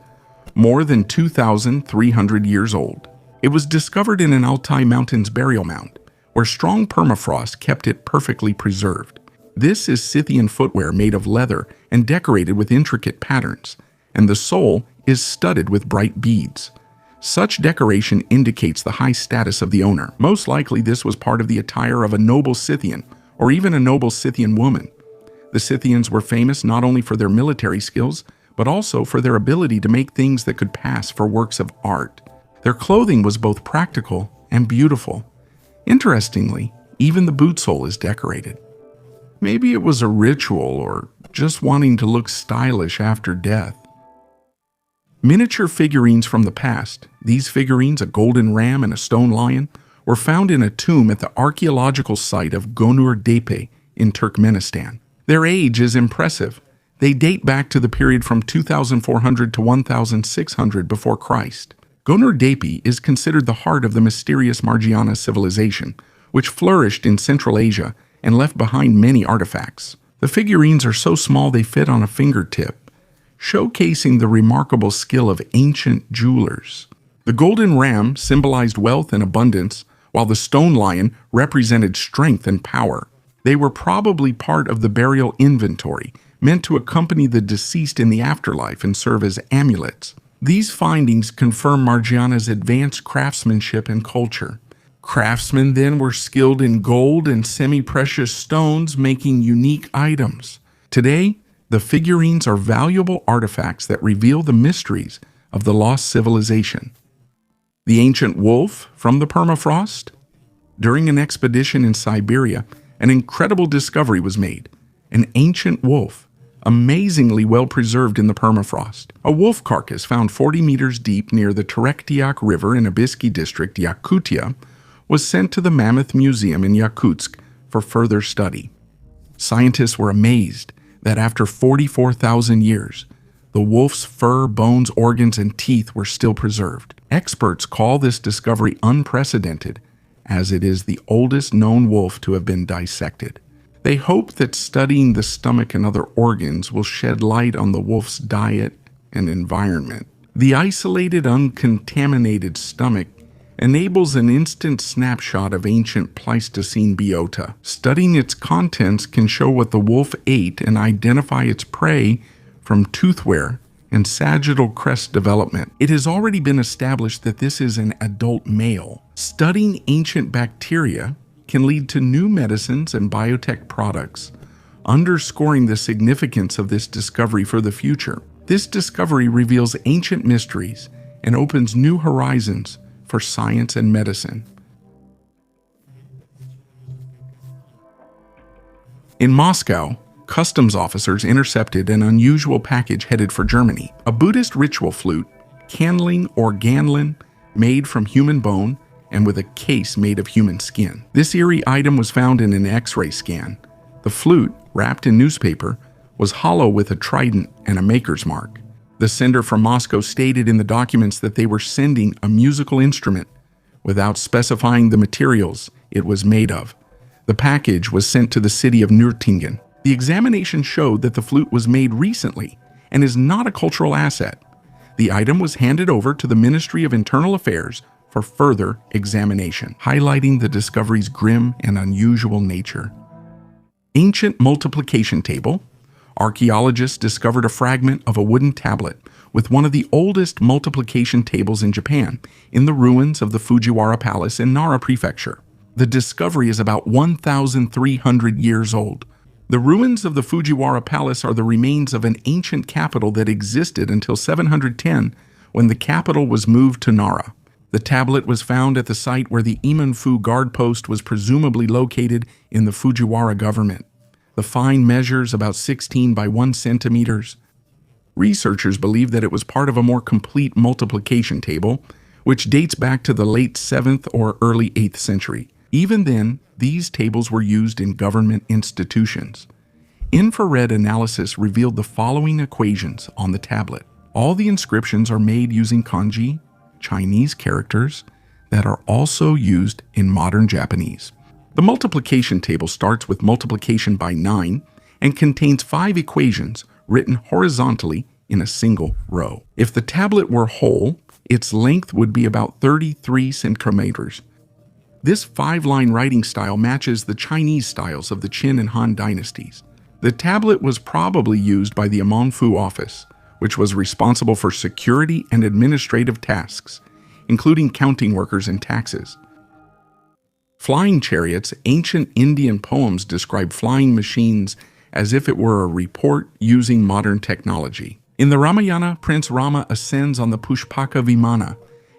more than 2,300 years old. It was discovered in an Altai Mountains burial mound, where strong permafrost kept it perfectly preserved. This is Scythian footwear made of leather and decorated with intricate patterns, and the sole is studded with bright beads. Such decoration indicates the high status of the owner. Most likely this was part of the attire of a noble Scythian, or even a noble Scythian woman. The Scythians were famous not only for their military skills, but also for their ability to make things that could pass for works of art. Their clothing was both practical and beautiful. Interestingly, even the boot sole is decorated. Maybe it was a ritual or just wanting to look stylish after death. Miniature figurines from the past, these figurines, a golden ram and a stone lion, were found in a tomb at the archaeological site of Gonur-Depe in Turkmenistan. Their age is impressive. They date back to the period from 2400 to 1600 before Christ. Gonur-Depe is considered the heart of the mysterious Margiana civilization, which flourished in Central Asia and left behind many artifacts. The figurines are so small they fit on a fingertip, showcasing the remarkable skill of ancient jewelers. The golden ram symbolized wealth and abundance, while the stone lion represented strength and power. They were probably part of the burial inventory, meant to accompany the deceased in the afterlife and serve as amulets. These findings confirm Margiana's advanced craftsmanship and culture. Craftsmen then were skilled in gold and semi-precious stones, making unique items. Today, the figurines are valuable artifacts that reveal the mysteries of the lost civilization. The ancient wolf from the permafrost? During an expedition in Siberia, an incredible discovery was made. An ancient wolf, amazingly well preserved in the permafrost. A wolf carcass found 40 meters deep near the Terektiak River in Abysky district, Yakutia, was sent to the Mammoth Museum in Yakutsk for further study. Scientists were amazed that after 44,000 years, the wolf's fur, bones, organs, and teeth were still preserved. Experts call this discovery unprecedented, as it is the oldest known wolf to have been dissected. They hope that studying the stomach and other organs will shed light on the wolf's diet and environment. The isolated, uncontaminated stomach enables an instant snapshot of ancient Pleistocene biota. Studying its contents can show what the wolf ate and identify its prey from tooth wear and sagittal crest development. It has already been established that this is an adult male. Studying ancient bacteria can lead to new medicines and biotech products, underscoring the significance of this discovery for the future. This discovery reveals ancient mysteries and opens new horizons for science and medicine. In Moscow, customs officers intercepted an unusual package headed for Germany. A Buddhist ritual flute, candling or ganlin, made from human bone and with a case made of human skin. This eerie item was found in an X-ray scan. The flute, wrapped in newspaper, was hollow with a trident and a maker's mark. The sender from Moscow stated in the documents that they were sending a musical instrument without specifying the materials it was made of. The package was sent to the city of Nürtingen. The examination showed that the flute was made recently and is not a cultural asset. The item was handed over to the Ministry of Internal Affairs for further examination, highlighting the discovery's grim and unusual nature. Ancient multiplication table. Archaeologists discovered a fragment of a wooden tablet with one of the oldest multiplication tables in Japan in the ruins of the Fujiwara Palace in Nara Prefecture. The discovery is about 1,300 years old. The ruins of the Fujiwara Palace are the remains of an ancient capital that existed until 710, when the capital was moved to Nara. The tablet was found at the site where the Imanfu guard post was presumably located in the Fujiwara government. The find measures about 16 by 1 centimeters. Researchers believe that it was part of a more complete multiplication table, which dates back to the late 7th or early 8th century. Even then, these tables were used in government institutions. Infrared analysis revealed the following equations on the tablet. All the inscriptions are made using kanji, Chinese characters, that are also used in modern Japanese. The multiplication table starts with multiplication by 9 and contains 5 equations written horizontally in a single row. If the tablet were whole, its length would be about 33 centimeters. This 5-line writing style matches the Chinese styles of the Qin and Han dynasties. The tablet was probably used by the Amonfu office, which was responsible for security and administrative tasks, including counting workers and taxes. Flying chariots. Ancient Indian poems describe flying machines as if it were a report using modern technology. In the Ramayana, Prince Rama ascends on the Pushpaka Vimana,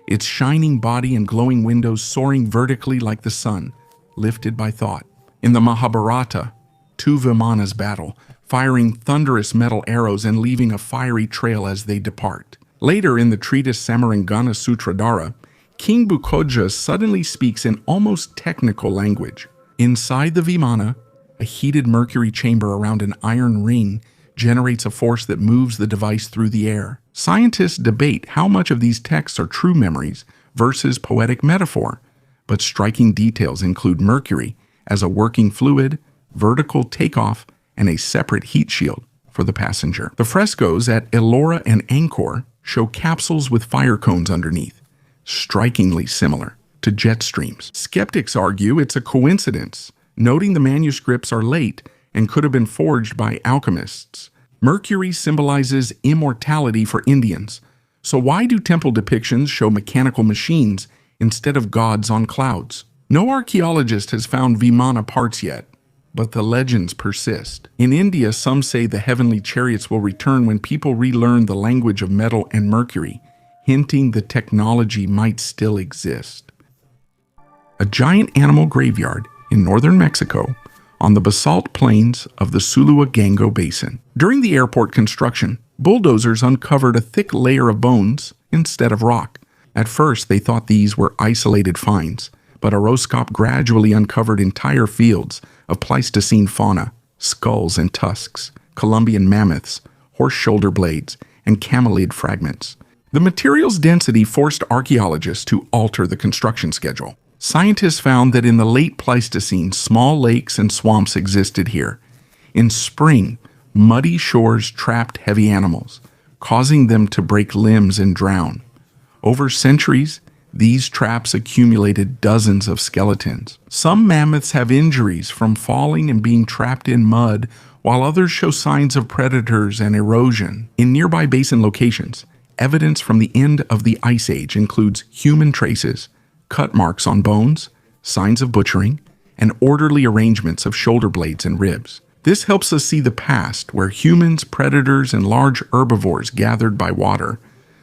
its shining body and glowing windows soaring vertically like the sun, lifted by thought. In the Mahabharata, 2 Vimanas battle, firing thunderous metal arrows and leaving a fiery trail as they depart. Later in the treatise Samarangana Sutradhara, King Bukoja suddenly speaks in almost technical language. Inside the Vimana, a heated mercury chamber around an iron ring generates a force that moves the device through the air. Scientists debate how much of these texts are true memories versus poetic metaphor, but striking details include mercury as a working fluid, vertical takeoff, and a separate heat shield for the passenger. The frescoes at Ellora and Angkor show capsules with fire cones underneath, strikingly similar to jet streams. Skeptics argue it's a coincidence, noting the manuscripts are late and could have been forged by alchemists. Mercury symbolizes immortality for Indians, so why do temple depictions show mechanical machines instead of gods on clouds? No archaeologist has found Vimana parts yet, but the legends persist. In India, some say the heavenly chariots will return when people relearn the language of metal and mercury, hinting the technology might still exist. A giant animal graveyard in northern Mexico on the basalt plains of the Suluagango Basin. During the airport construction, bulldozers uncovered a thick layer of bones instead of rock. At first, they thought these were isolated finds, but a roscope gradually uncovered entire fields of Pleistocene fauna, skulls and tusks, Columbian mammoths, horse shoulder blades, and camelid fragments. The materials density forced archaeologists to alter the construction schedule. Scientists found that in the late Pleistocene, small lakes and swamps existed here. In spring, muddy shores trapped heavy animals, causing them to break limbs and drown. Over centuries, these traps accumulated dozens of skeletons. Some mammoths have injuries from falling and being trapped in mud, while others show signs of predators and erosion. In nearby basin locations, evidence from the end of the Ice Age includes human traces, cut marks on bones, signs of butchering, and orderly arrangements of shoulder blades and ribs. This helps us see the past, where humans, predators, and large herbivores gathered by water,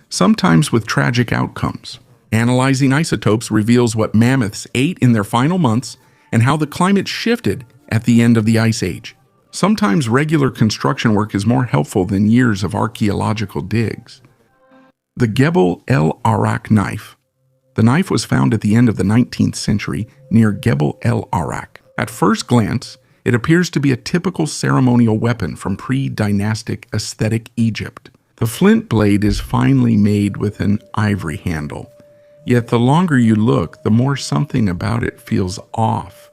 sometimes with tragic outcomes. Analyzing isotopes reveals what mammoths ate in their final months and how the climate shifted at the end of the Ice Age. Sometimes regular construction work is more helpful than years of archaeological digs. The Gebel el Arak knife. The knife was found at the end of the 19th century near Gebel el Arak. At first glance, it appears to be a typical ceremonial weapon from pre-dynastic aesthetic Egypt. The flint blade is finely made with an ivory handle. Yet the longer you look, the more something about it feels off.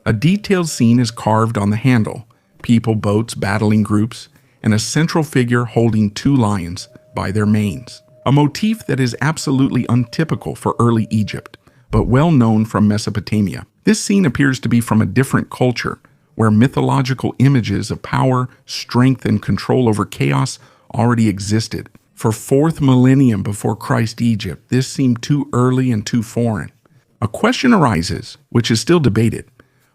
A detailed scene is carved on the handle: people, boats, battling groups, and a central figure holding two lions by their manes. A motif that is absolutely untypical for early Egypt, but well known from Mesopotamia. This scene appears to be from a different culture, where mythological images of power, strength, and control over chaos already existed. For 4th millennium before Christ Egypt, this seemed too early and too foreign. A question arises, which is still debated.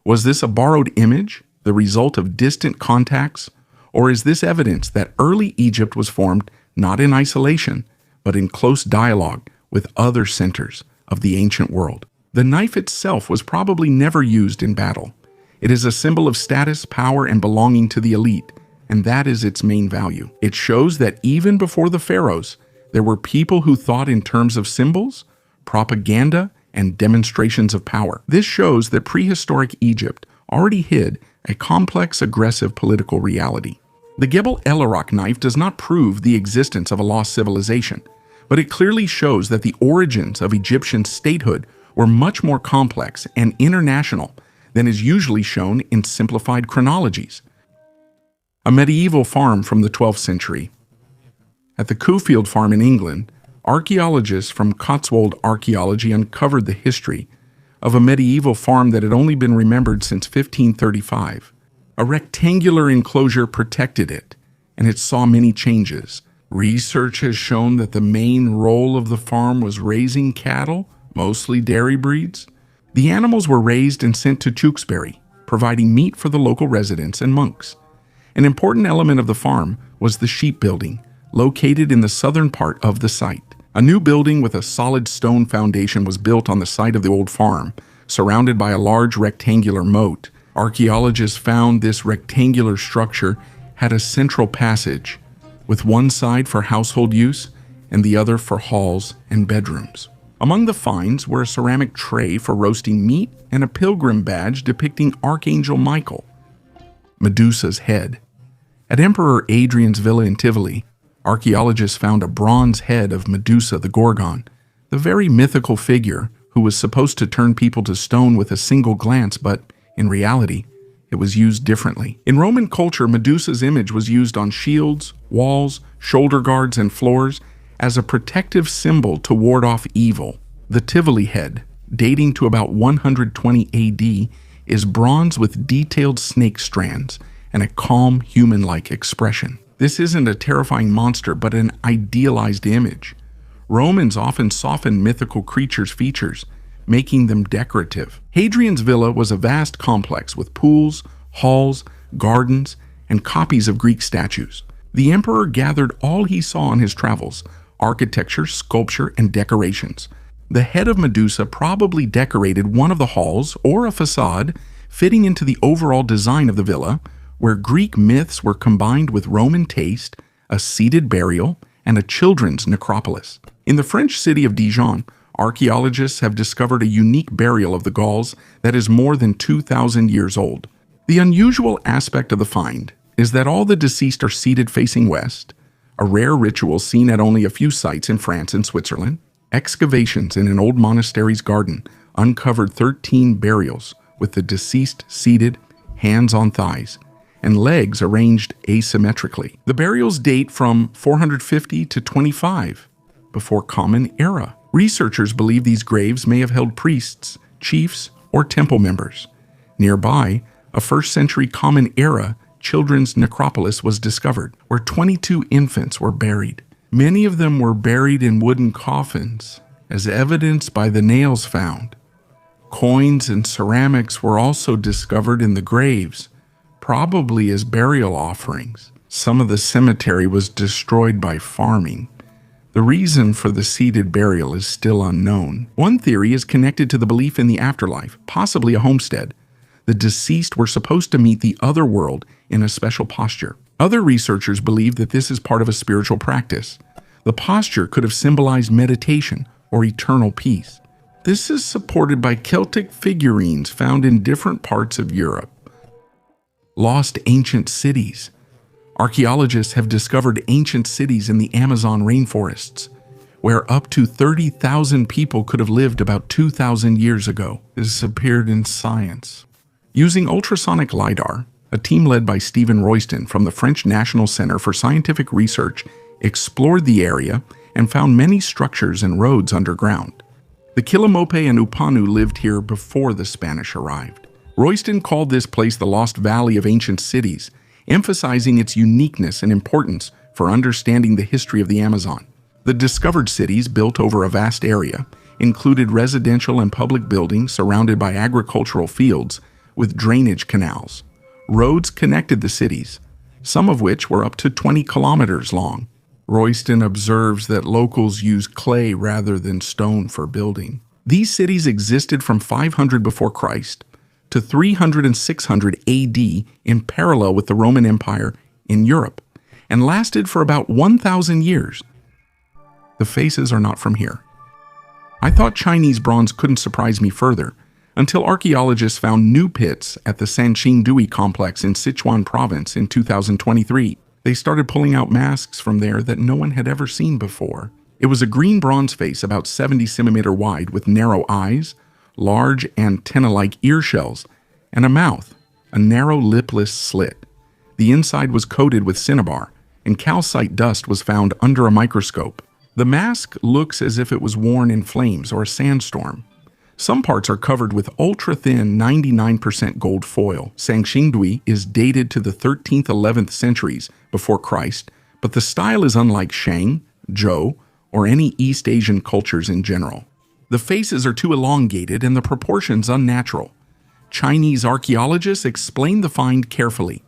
Was this a borrowed image, the result of distant contacts, or is this evidence that early Egypt was formed not in isolation, but in close dialogue with other centers of the ancient world? The knife itself was probably never used in battle. It is a symbol of status, power, and belonging to the elite, and that is its main value. It shows that even before the pharaohs, there were people who thought in terms of symbols, propaganda, and demonstrations of power. This shows that prehistoric Egypt already hid a complex, aggressive political reality. The Gebel el Arak knife does not prove the existence of a lost civilization, but it clearly shows that the origins of Egyptian statehood were much more complex and international than is usually shown in simplified chronologies. A medieval farm from the 12th century. At the Kuhfield farm in England, archaeologists from Cotswold Archaeology uncovered the history of a medieval farm that had only been remembered since 1535. A rectangular enclosure protected it, and it saw many changes. Research has shown that the main role of the farm was raising cattle, mostly dairy breeds. The animals were raised and sent to Tewkesbury, providing meat for the local residents and monks. An important element of the farm was the sheep building, located in the southern part of the site. A new building with a solid stone foundation was built on the site of the old farm, surrounded by a large rectangular moat. Archaeologists found this rectangular structure had a central passage, with one side for household use and the other for halls and bedrooms. Among the finds were a ceramic tray for roasting meat and a pilgrim badge depicting Archangel Michael. Medusa's head. At Emperor Adrian's villa in Tivoli, archaeologists found a bronze head of Medusa the Gorgon, the very mythical figure who was supposed to turn people to stone with a single glance, but in reality, it was used differently. In Roman culture, Medusa's image was used on shields, walls, shoulder guards, and floors as a protective symbol to ward off evil. The Tivoli head, dating to about 120 AD, is bronze with detailed snake strands and a calm, human-like expression. This isn't a terrifying monster, but an idealized image. Romans often softened mythical creatures' features, making them decorative. Hadrian's villa was a vast complex with pools, halls, gardens, and copies of Greek statues. The emperor gathered all he saw on his travels: architecture, sculpture, and decorations. The head of Medusa probably decorated one of the halls or a facade, fitting into the overall design of the villa, where Greek myths were combined with Roman taste, a seated burial, and a children's necropolis. In the French city of Dijon, archaeologists have discovered a unique burial of the Gauls that is more than 2,000 years old. The unusual aspect of the find is that all the deceased are seated facing west, a rare ritual seen at only a few sites in France and Switzerland. Excavations in an old monastery's garden uncovered 13 burials with the deceased seated, hands on thighs, and legs arranged asymmetrically. The burials date from 450 to 25 before Common Era. Researchers believe these graves may have held priests, chiefs, or temple members. Nearby, a 1st century Common Era children's necropolis was discovered, where 22 infants were buried. Many of them were buried in wooden coffins, as evidenced by the nails found. Coins and ceramics were also discovered in the graves, probably as burial offerings. Some of the cemetery was destroyed by farming. The reason for the seated burial is still unknown. One theory is connected to the belief in the afterlife, possibly a homestead. The deceased were supposed to meet the other world in a special posture. Other researchers believe that this is part of a spiritual practice. The posture could have symbolized meditation or eternal peace. This is supported by Celtic figurines found in different parts of Europe. Lost ancient cities. Archaeologists have discovered ancient cities in the Amazon rainforests, where up to 30,000 people could have lived about 2,000 years ago. This appeared in Science. Using ultrasonic LiDAR, a team led by Stephen Royston from the French National Center for Scientific Research explored the area and found many structures and roads underground. The Quilomope and Upanu lived here before the Spanish arrived. Royston called this place the Lost Valley of Ancient Cities, emphasizing its uniqueness and importance for understanding the history of the Amazon. The discovered cities, built over a vast area, included residential and public buildings surrounded by agricultural fields with drainage canals. Roads connected the cities, some of which were up to 20 kilometers long. Royston observes that locals used clay rather than stone for building. These cities existed from 500 before Christ to 300 and 600 AD in parallel with the Roman Empire in Europe, and lasted for about 1,000 years. The faces are not from here. I thought Chinese bronze couldn't surprise me further, until archaeologists found new pits at the Sanxingdui complex in Sichuan province in 2023. They started pulling out masks from there that no one had ever seen before. It was a green bronze face about 70 centimeter wide with narrow eyes, large antenna-like ear shells, and a mouth, a narrow lipless slit. The inside was coated with cinnabar, and calcite dust was found under a microscope. The mask looks as if it was worn in flames or a sandstorm. Some parts are covered with ultra-thin 99% gold foil. Sanxingdui is dated to the 13th, 11th centuries before Christ, but the style is unlike Shang, Zhou, or any East Asian cultures in general. The faces are too elongated and the proportions unnatural. Chinese archaeologists explain the find carefully.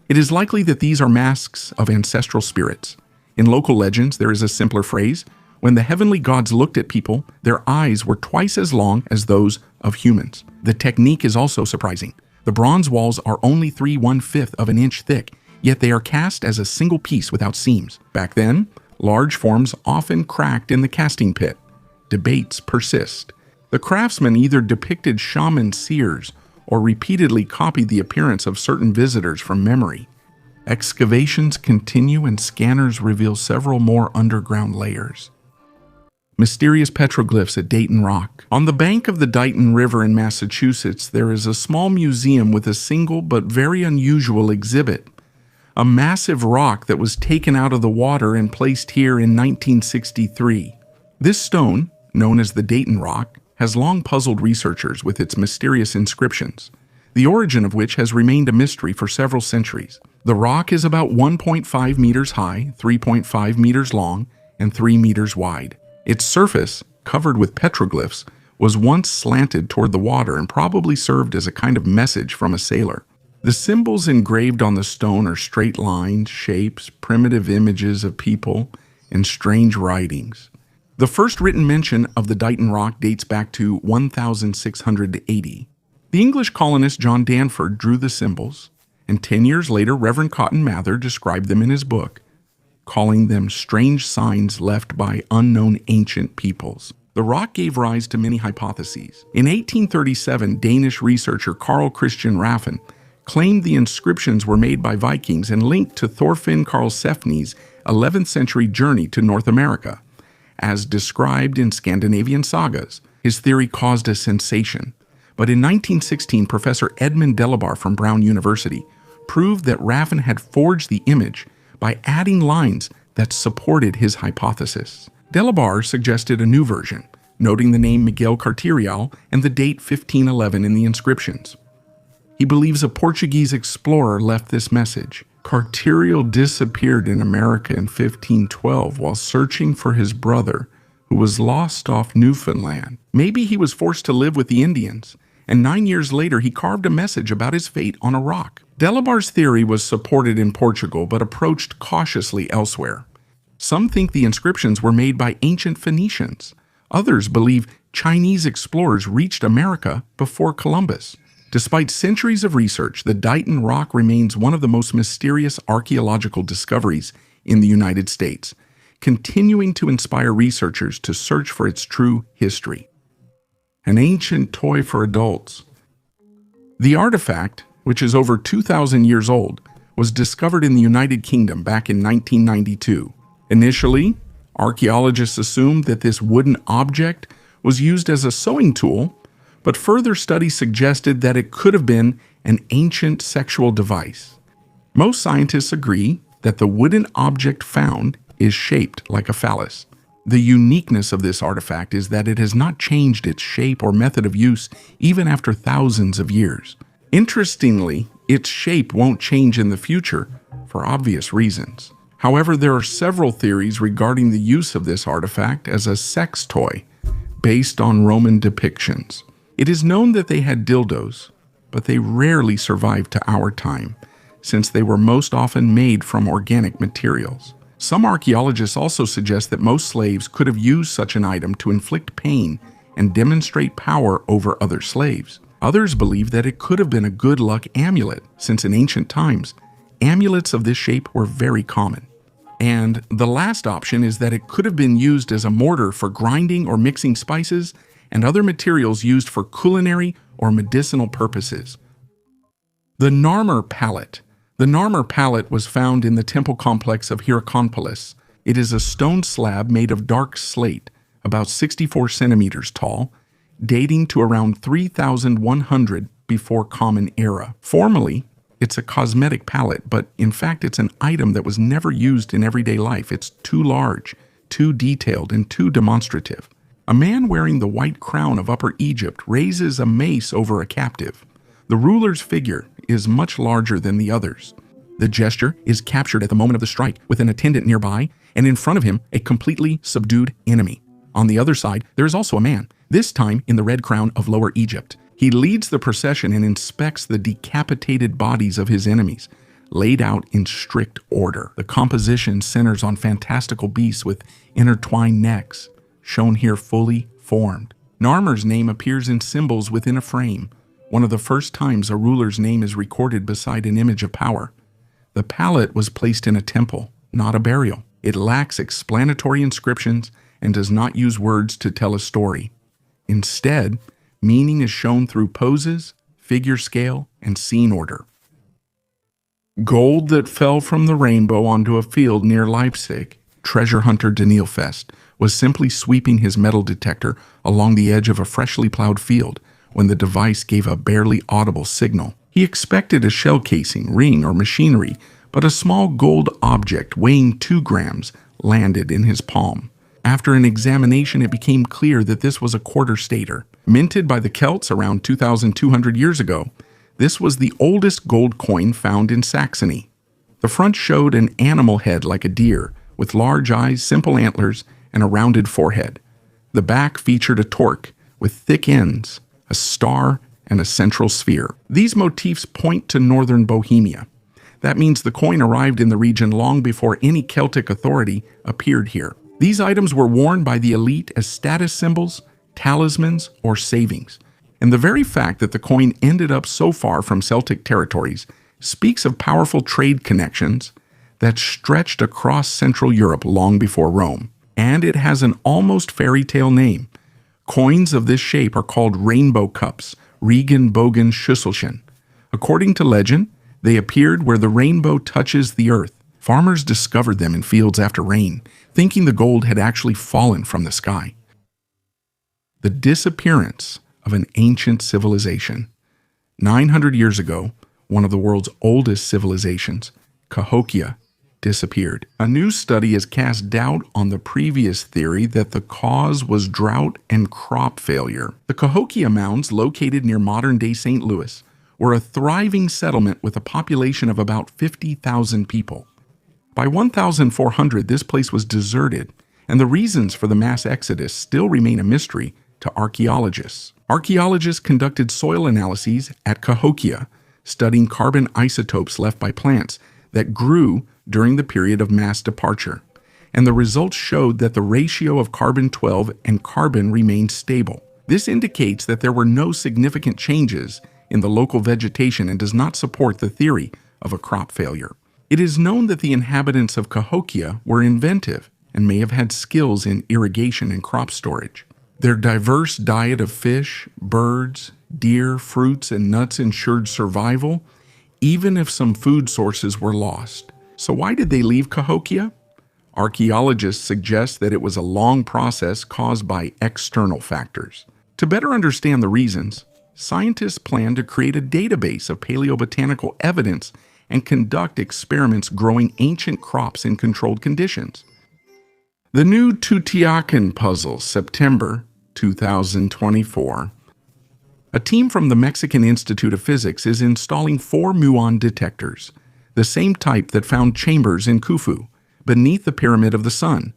It is likely that these are masks of ancestral spirits. In local legends, there is a simpler phrase: when the heavenly gods looked at people, their eyes were twice as long as those of humans. The technique is also surprising. The bronze walls are only 3/1/5 of an inch thick, yet they are cast as a single piece without seams. Back then, large forms often cracked in the casting pit. Debates persist. The craftsmen either depicted shaman seers or repeatedly copied the appearance of certain visitors from memory. Excavations continue and scanners reveal several more underground layers. Mysterious petroglyphs at Dayton Rock. On the bank of the Dighton River in Massachusetts, there is a small museum with a single but very unusual exhibit. A massive rock that was taken out of the water and placed here in 1963. This stone, known as the Dayton Rock, has long puzzled researchers with its mysterious inscriptions, the origin of which has remained a mystery for several centuries. The rock is about 1.5 meters high, 3.5 meters long, and 3 meters wide. Its surface, covered with petroglyphs, was once slanted toward the water and probably served as a kind of message from a sailor. The symbols engraved on the stone are straight lines, shapes, primitive images of people, and strange writings. The first written mention of the Dighton Rock dates back to 1680. The English colonist John Danford drew the symbols, and 10 years later Reverend Cotton Mather described them in his book, calling them strange signs left by unknown ancient peoples. The rock gave rise to many hypotheses. In 1837, Danish researcher Carl Christian Raffen claimed the inscriptions were made by Vikings and linked to Thorfinn Karlsefni's 11th century journey to North America. As described in Scandinavian sagas, his theory caused a sensation. But in 1916, Professor Edmund Delabar from Brown University proved that Raffin had forged the image by adding lines that supported his hypothesis. Delabar suggested a new version, noting the name Miguel Carterial and the date 1511 in the inscriptions. He believes a Portuguese explorer left this message. Carterial disappeared in America in 1512 while searching for his brother, who was lost off Newfoundland. Maybe he was forced to live with the Indians, and 9 years later he carved a message about his fate on a rock. Delabar's theory was supported in Portugal but approached cautiously elsewhere. Some think the inscriptions were made by ancient Phoenicians. Others believe Chinese explorers reached America before Columbus. Despite centuries of research, the Dighton Rock remains one of the most mysterious archaeological discoveries in the United States, continuing to inspire researchers to search for its true history. An ancient toy for adults. The artifact, which is over 2,000 years old, was discovered in the United Kingdom back in 1992. Initially, archaeologists assumed that this wooden object was used as a sewing tool, but further studies suggested that it could have been an ancient sexual device. Most scientists agree that the wooden object found is shaped like a phallus. The uniqueness of this artifact is that it has not changed its shape or method of use even after thousands of years. Interestingly, its shape won't change in the future for obvious reasons. However, there are several theories regarding the use of this artifact as a sex toy based on Roman depictions. It is known that they had dildos, but they rarely survived to our time, since they were most often made from organic materials. Some archaeologists also suggest that most slaves could have used such an item to inflict pain and demonstrate power over other slaves. Others believe that it could have been a good luck amulet, since in ancient times, amulets of this shape were very common. And the last option is that it could have been used as a mortar for grinding or mixing spices and other materials used for culinary or medicinal purposes. The Narmer Palette. The Narmer Palette was found in the temple complex of Hierakonpolis. It is a stone slab made of dark slate, about 64 centimeters tall, dating to around 3100 before Common Era. Formally, it's a cosmetic palette, but in fact it's an item that was never used in everyday life. It's too large, too detailed, and too demonstrative. A man wearing the white crown of Upper Egypt raises a mace over a captive. The ruler's figure is much larger than the others. The gesture is captured at the moment of the strike, with an attendant nearby, and in front of him, a completely subdued enemy. On the other side, there is also a man, this time in the red crown of Lower Egypt. He leads the procession and inspects the decapitated bodies of his enemies, laid out in strict order. The composition centers on fantastical beasts with intertwined necks, shown here fully formed. Narmer's name appears in symbols within a frame, one of the first times a ruler's name is recorded beside an image of power. The palette was placed in a temple, not a burial. It lacks explanatory inscriptions and does not use words to tell a story. Instead, meaning is shown through poses, figure scale, and scene order. Gold that fell from the rainbow onto a field near Leipzig. Treasure hunter Daniel Fest was simply sweeping his metal detector along the edge of a freshly plowed field when the device gave a barely audible signal. He expected a shell casing, ring, or machinery, but a small gold object weighing 2 grams landed in his palm. After an examination, it became clear that this was a quarter stater. Minted by the Celts around 2,200 years ago, this was the oldest gold coin found in Saxony. The front showed an animal head like a deer, with large eyes, simple antlers, and a rounded forehead. The back featured a torque with thick ends, a star, and a central sphere. These motifs point to northern Bohemia. That means the coin arrived in the region long before any Celtic authority appeared here. These items were worn by the elite as status symbols, talismans, or savings. And the very fact that the coin ended up so far from Celtic territories speaks of powerful trade connections that stretched across Central Europe long before Rome. And it has an almost fairy tale name. Coins of this shape are called rainbow cups, Regenbogenschüsselchen. According to legend, they appeared where the rainbow touches the earth. Farmers discovered them in fields after rain, thinking the gold had actually fallen from the sky. The disappearance of an ancient civilization. 900 years ago, one of the world's oldest civilizations, Cahokia, disappeared. A new study has cast doubt on the previous theory that the cause was drought and crop failure. The Cahokia Mounds, located near modern-day St. Louis, were a thriving settlement with a population of about 50,000 people. By 1400, this place was deserted, and the reasons for the mass exodus still remain a mystery to archaeologists. Archaeologists conducted soil analyses at Cahokia, studying carbon isotopes left by plants that grew during the period of mass departure, and the results showed that the ratio of carbon-12 and carbon remained stable. This indicates that there were no significant changes in the local vegetation and does not support the theory of a crop failure. It is known that the inhabitants of Cahokia were inventive and may have had skills in irrigation and crop storage. Their diverse diet of fish, birds, deer, fruits, and nuts ensured survival, even if some food sources were lost. So why did they leave Cahokia? Archaeologists suggest that it was a long process caused by external factors. To better understand the reasons, scientists plan to create a database of paleobotanical evidence and conduct experiments growing ancient crops in controlled conditions. The new Tutiacan puzzle, September 2024. A team from the Mexican Institute of Physics is installing 4 muon detectors, the same type that found chambers in Khufu, beneath the Pyramid of the Sun.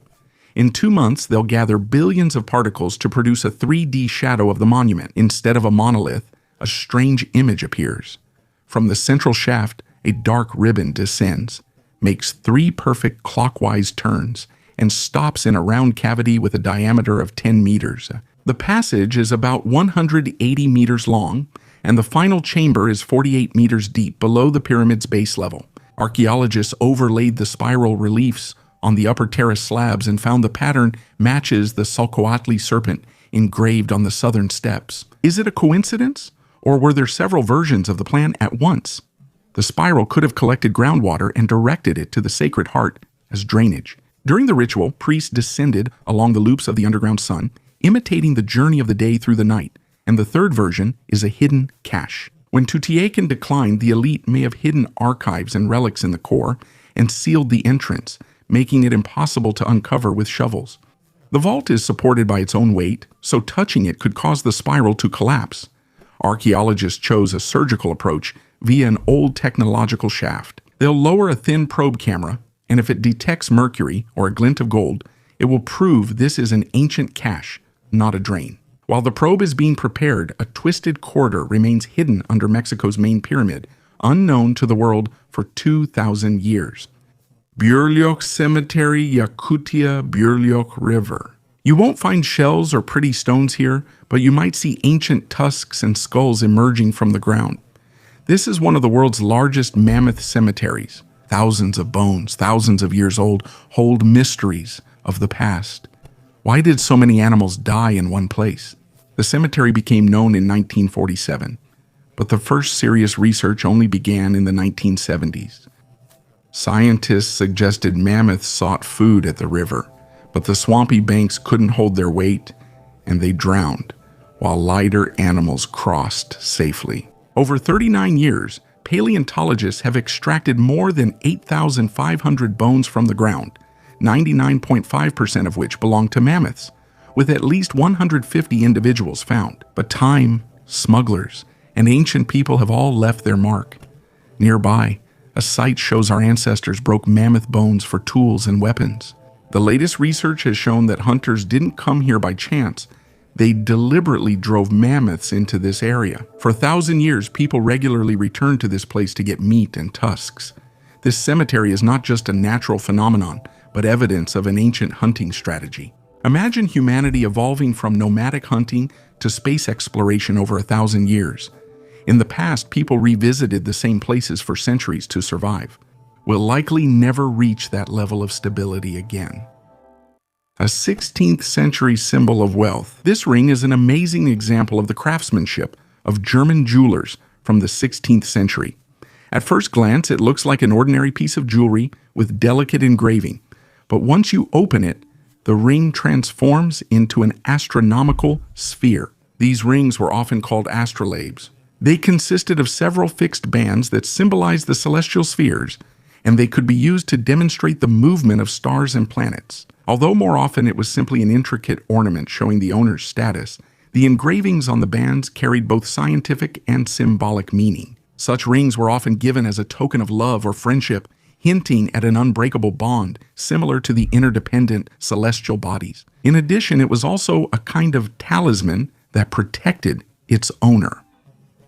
In 2 months, they'll gather billions of particles to produce a 3D shadow of the monument. Instead of a monolith, a strange image appears. From the central shaft, a dark ribbon descends, makes 3 perfect clockwise turns, and stops in a round cavity with a diameter of 10 meters. The passage is about 180 meters long, and the final chamber is 48 meters deep below the pyramid's base level. Archaeologists overlaid the spiral reliefs on the upper terrace slabs and found the pattern matches the Tzalcoatl serpent engraved on the southern steps. Is it a coincidence, or were there several versions of the plan at once? The spiral could have collected groundwater and directed it to the Sacred Heart as drainage. During the ritual, priests descended along the loops of the underground sun, imitating the journey of the day through the night, and the third version is a hidden cache. When Tutiacan declined, the elite may have hidden archives and relics in the core and sealed the entrance, making it impossible to uncover with shovels. The vault is supported by its own weight, so touching it could cause the spiral to collapse. Archaeologists chose a surgical approach via an old technological shaft. They'll lower a thin probe camera, and if it detects mercury or a glint of gold, it will prove this is an ancient cache, not a drain. While the probe is being prepared, a twisted corridor remains hidden under Mexico's main pyramid, unknown to the world for 2,000 years. Burlyok Cemetery, Yakutia, Burlyok River. You won't find shells or pretty stones here, but you might see ancient tusks and skulls emerging from the ground. This is one of the world's largest mammoth cemeteries. Thousands of bones, thousands of years old, hold mysteries of the past. Why did so many animals die in one place? The cemetery became known in 1947, but the first serious research only began in the 1970s. Scientists suggested mammoths sought food at the river, but the swampy banks couldn't hold their weight, and they drowned, while lighter animals crossed safely. Over 39 years, paleontologists have extracted more than 8,500 bones from the ground, 99.5% of which belong to mammoths, with at least 150 individuals found. But time, smugglers, and ancient people have all left their mark. Nearby, a site shows our ancestors broke mammoth bones for tools and weapons. The latest research has shown that hunters didn't come here by chance. They deliberately drove mammoths into this area. For 1,000 years, people regularly returned to this place to get meat and tusks. This cemetery is not just a natural phenomenon, but evidence of an ancient hunting strategy. Imagine humanity evolving from nomadic hunting to space exploration over 1,000 years. In the past, people revisited the same places for centuries to survive. We'll likely never reach that level of stability again. A 16th century symbol of wealth. This ring is an amazing example of the craftsmanship of German jewelers from the 16th century. At first glance, it looks like an ordinary piece of jewelry with delicate engraving, but once you open it, the ring transforms into an astronomical sphere. These rings were often called astrolabes. They consisted of several fixed bands that symbolized the celestial spheres, and they could be used to demonstrate the movement of stars and planets. Although more often it was simply an intricate ornament showing the owner's status, the engravings on the bands carried both scientific and symbolic meaning. Such rings were often given as a token of love or friendship, hinting at an unbreakable bond similar to the interdependent celestial bodies. In addition, it was also a kind of talisman that protected its owner.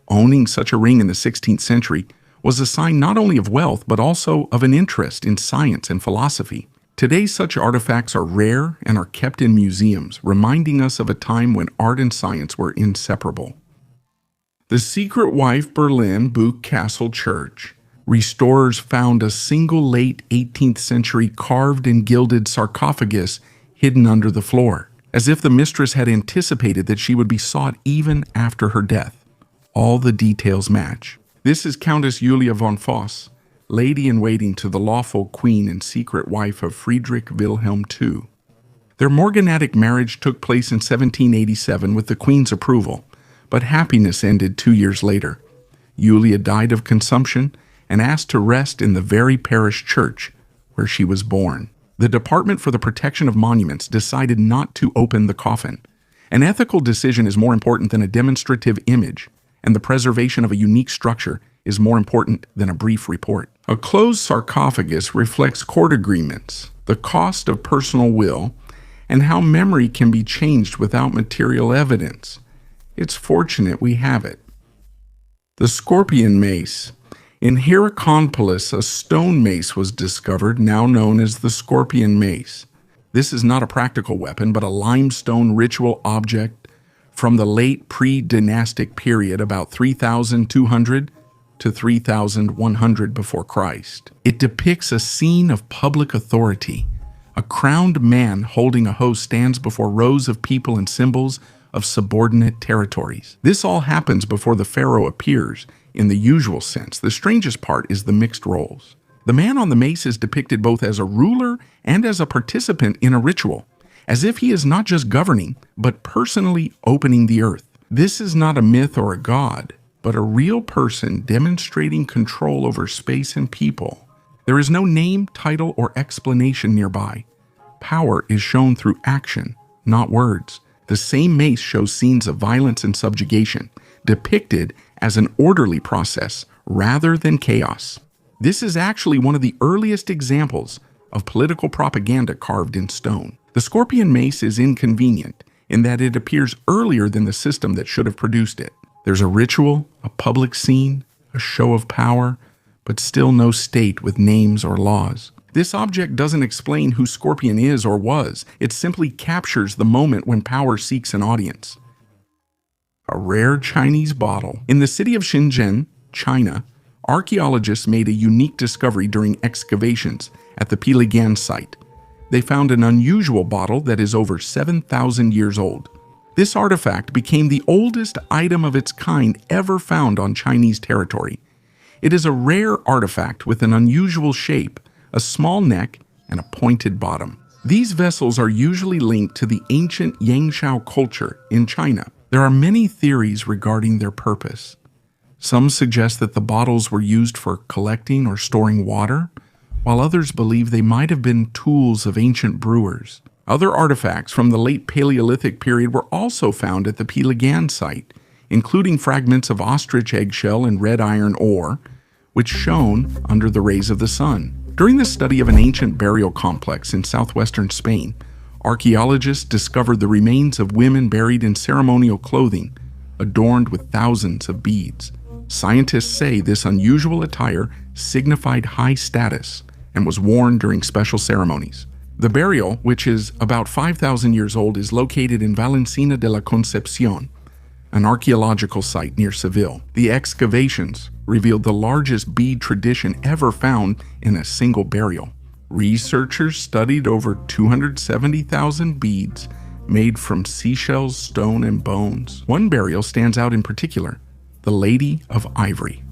Owning such a ring in the 16th century was a sign not only of wealth but also of an interest in science and philosophy. Today, such artifacts are rare and are kept in museums, reminding us of a time when art and science were inseparable. The Secret Wife Berlin Buch Castle Church. Restorers found a single late 18th century carved and gilded sarcophagus hidden under the floor, as if the mistress had anticipated that she would be sought even after her death. All the details match. This is Countess Julia von Voss, lady-in-waiting to the lawful queen and secret wife of Friedrich Wilhelm II. Their morganatic marriage took place in 1787 with the queen's approval, but happiness ended 2 years later. Julia died of consumption and asked to rest in the very parish church where she was born. The Department for the Protection of Monuments decided not to open the coffin. An ethical decision is more important than a demonstrative image, and the preservation of a unique structure is more important than a brief report. A closed sarcophagus reflects court agreements, the cost of personal will, and how memory can be changed without material evidence. It's fortunate we have it. The Scorpion Mace. In Hierakonpolis, a stone mace was discovered, now known as the Scorpion Mace. This is not a practical weapon, but a limestone ritual object from the late pre-dynastic period, about 3,200 to 3,100 before Christ. It depicts a scene of public authority. A crowned man holding a hoe stands before rows of people and symbols of subordinate territories. This all happens before the pharaoh appears in the usual sense. The strangest part is the mixed roles. The man on the mace is depicted both as a ruler and as a participant in a ritual, as if he is not just governing, but personally opening the earth. This is not a myth or a god, but a real person demonstrating control over space and people. There is no name, title, or explanation nearby. Power is shown through action, not words. The same mace shows scenes of violence and subjugation, depicted as an orderly process rather than chaos. This is actually one of the earliest examples of political propaganda carved in stone. The Scorpion Mace is inconvenient in that it appears earlier than the system that should have produced it. There's a ritual, a public scene, a show of power, but still no state with names or laws. This object doesn't explain who Scorpion is or was. It simply captures the moment when power seeks an audience. A rare Chinese bottle. In the city of Shenzhen, China, archaeologists made a unique discovery during excavations at the Piligan site. They found an unusual bottle that is over 7,000 years old. This artifact became the oldest item of its kind ever found on Chinese territory. It is a rare artifact with an unusual shape, a small neck, and a pointed bottom. These vessels are usually linked to the ancient Yangshao culture in China. There are many theories regarding their purpose. Some suggest that the bottles were used for collecting or storing water, while others believe they might have been tools of ancient brewers. Other artifacts from the late Paleolithic period were also found at the Piligan site, including fragments of ostrich eggshell and red iron ore, which shone under the rays of the sun. During the study of an ancient burial complex in southwestern Spain, archaeologists discovered the remains of women buried in ceremonial clothing, adorned with thousands of beads. Scientists say this unusual attire signified high status and was worn during special ceremonies. The burial, which is about 5,000 years old, is located in Valencina de la Concepción, an archaeological site near Seville. The excavations revealed the largest bead tradition ever found in a single burial. Researchers studied over 270,000 beads made from seashells, stone, and bones. One burial stands out in particular. the Lady of Ivory.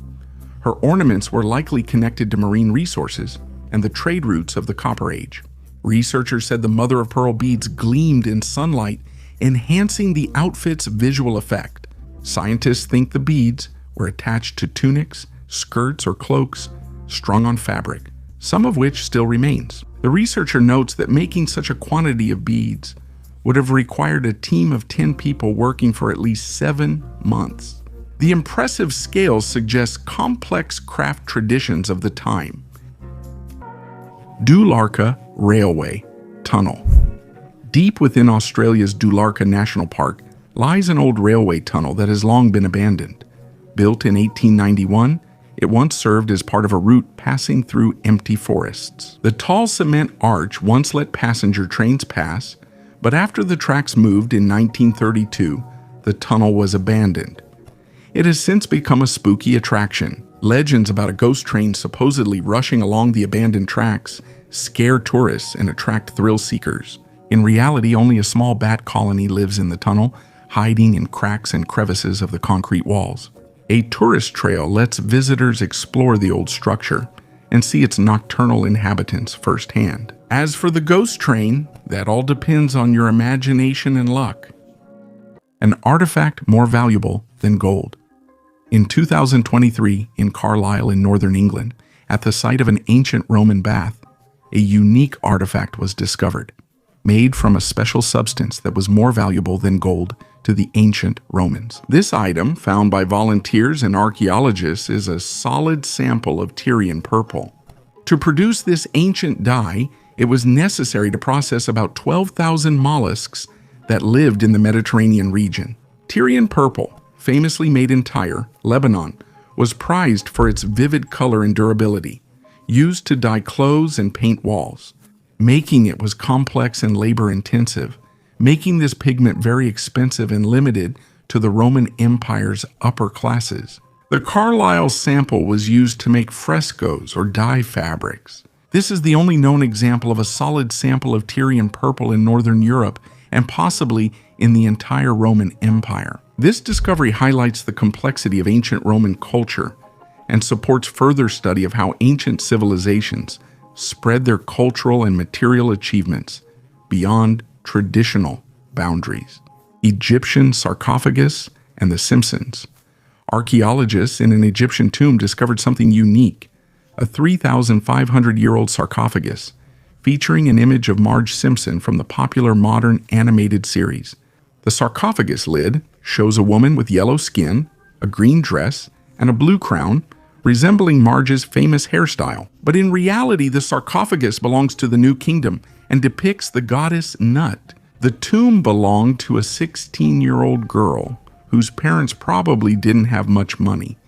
Her ornaments were likely connected to marine resources and the trade routes of the Copper Age. Researchers said the mother-of-pearl beads gleamed in sunlight, enhancing the outfit's visual effect. Scientists think the beads were attached to tunics, skirts, or cloaks strung on fabric, some of which still remains. The researcher notes that making such a quantity of beads would have required a team of 10 people working for at least 7 months. The impressive scales suggest complex craft traditions of the time. Dularka Railway Tunnel. Deep within Australia's Dularka National Park lies an old railway tunnel that has long been abandoned. Built in 1891, it once served as part of a route passing through empty forests. The tall cement arch once let passenger trains pass, but after the tracks moved in 1932, the tunnel was abandoned. It has since become a spooky attraction. Legends about a ghost train supposedly rushing along the abandoned tracks scare tourists and attract thrill seekers. In reality, only a small bat colony lives in the tunnel, hiding in cracks and crevices of the concrete walls. A tourist trail lets visitors explore the old structure and see its nocturnal inhabitants firsthand. As for the ghost train, that all depends on your imagination and luck. An artifact more valuable than gold. In 2023, in Carlisle in northern England, at the site of an ancient Roman bath, a unique artifact was discovered, made from a special substance that was more valuable than gold to the ancient Romans. This item, found by volunteers and archaeologists, is a solid sample of Tyrian purple. To produce this ancient dye, it was necessary to process about 12,000 mollusks that lived in the Mediterranean region. Tyrian purple, famously made in Tyre, Lebanon, was prized for its vivid color and durability, used to dye clothes and paint walls. Making it was complex and labor-intensive, making this pigment very expensive and limited to the Roman Empire's upper classes. The Carlisle sample was used to make frescoes or dye fabrics. This is the only known example of a solid sample of Tyrian purple in Northern Europe and possibly in the entire Roman Empire. This discovery highlights the complexity of ancient Roman culture and supports further study of how ancient civilizations spread their cultural and material achievements beyond traditional boundaries. Egyptian sarcophagus and the Simpsons. Archaeologists in an Egyptian tomb discovered something unique, a 3,500-year-old sarcophagus featuring an image of Marge Simpson from the popular modern animated series. The sarcophagus lid shows a woman with yellow skin, a green dress, and a blue crown, resembling Marge's famous hairstyle. But in reality, the sarcophagus belongs to the New Kingdom and depicts the goddess Nut. The tomb belonged to a 16-year-old girl whose parents probably didn't have much money,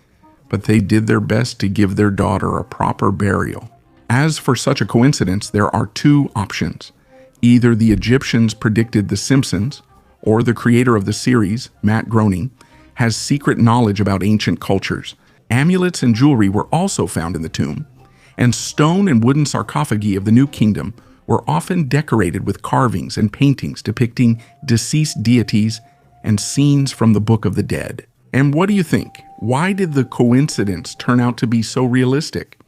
but they did their best to give their daughter a proper burial. As for such a coincidence, there are two options. Either the Egyptians predicted The Simpsons, or the creator of the series, Matt Groening, has secret knowledge about ancient cultures. Amulets and jewelry were also found in the tomb, and stone and wooden sarcophagi of the New Kingdom were often decorated with carvings and paintings depicting deceased deities and scenes from the Book of the Dead. And what do you think? Why did the coincidence turn out to be so realistic?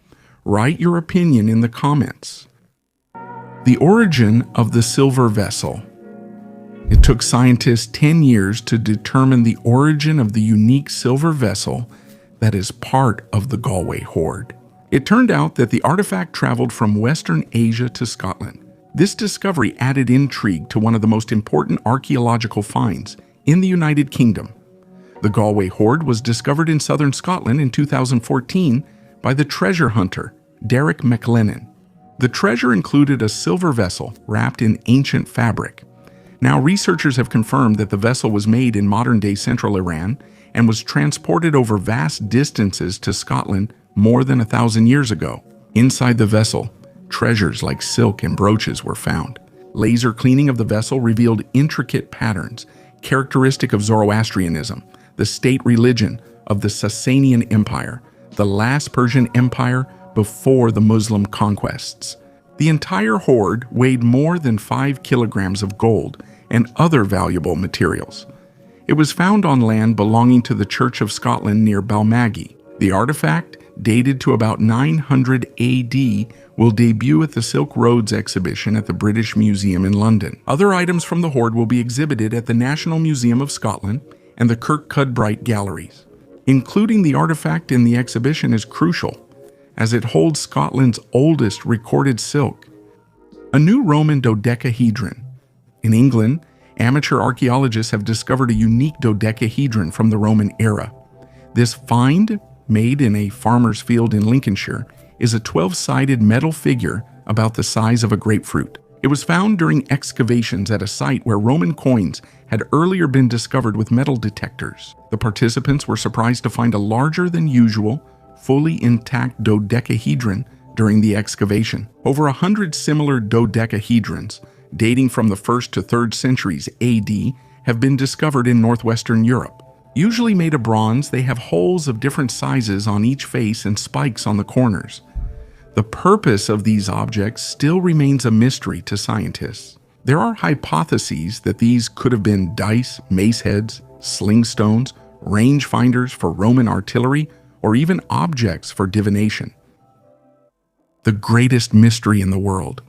Write your opinion in the comments. The origin of the silver vessel. It took scientists 10 years to determine the origin of the unique silver vessel that is part of the Galway hoard. It turned out that the artifact traveled from Western Asia to Scotland. This discovery added intrigue to one of the most important archaeological finds in the United Kingdom. The Galway hoard was discovered in southern Scotland in 2014 by the treasure hunter, Derek McLennan. The treasure included a silver vessel wrapped in ancient fabric. Now, researchers have confirmed that the vessel was made in modern-day central Iran and was transported over vast distances to Scotland more than 1,000 years ago. Inside the vessel, treasures like silk and brooches were found. Laser cleaning of the vessel revealed intricate patterns, characteristic of Zoroastrianism, the state religion of the Sasanian Empire, the last Persian empire before the Muslim conquests. The entire hoard weighed more than 5 kilograms of gold and other valuable materials. It was found on land belonging to the Church of Scotland near Balmaggie. The artifact, dated to about 900 AD, will debut at the Silk Roads exhibition at the British Museum in London. Other items from the hoard will be exhibited at the National Museum of Scotland and the Kirkcudbright Galleries. Including the artifact in the exhibition is crucial, as it holds Scotland's oldest recorded silk, a new Roman dodecahedron. In England, amateur archaeologists have discovered a unique dodecahedron from the Roman era. This find, made in a farmer's field in Lincolnshire, is a 12-sided metal figure about the size of a grapefruit. It was found during excavations at a site where Roman coins had earlier been discovered with metal detectors. The participants were surprised to find a larger than usual, fully intact dodecahedron during the excavation. Over 100 similar dodecahedrons, dating from the 1st to 3rd centuries AD, have been discovered in northwestern Europe. Usually made of bronze, they have holes of different sizes on each face and spikes on the corners. The purpose of these objects still remains a mystery to scientists. There are hypotheses that these could have been dice, mace heads, sling stones, range finders for Roman artillery, or even objects for divination. The greatest mystery in the world.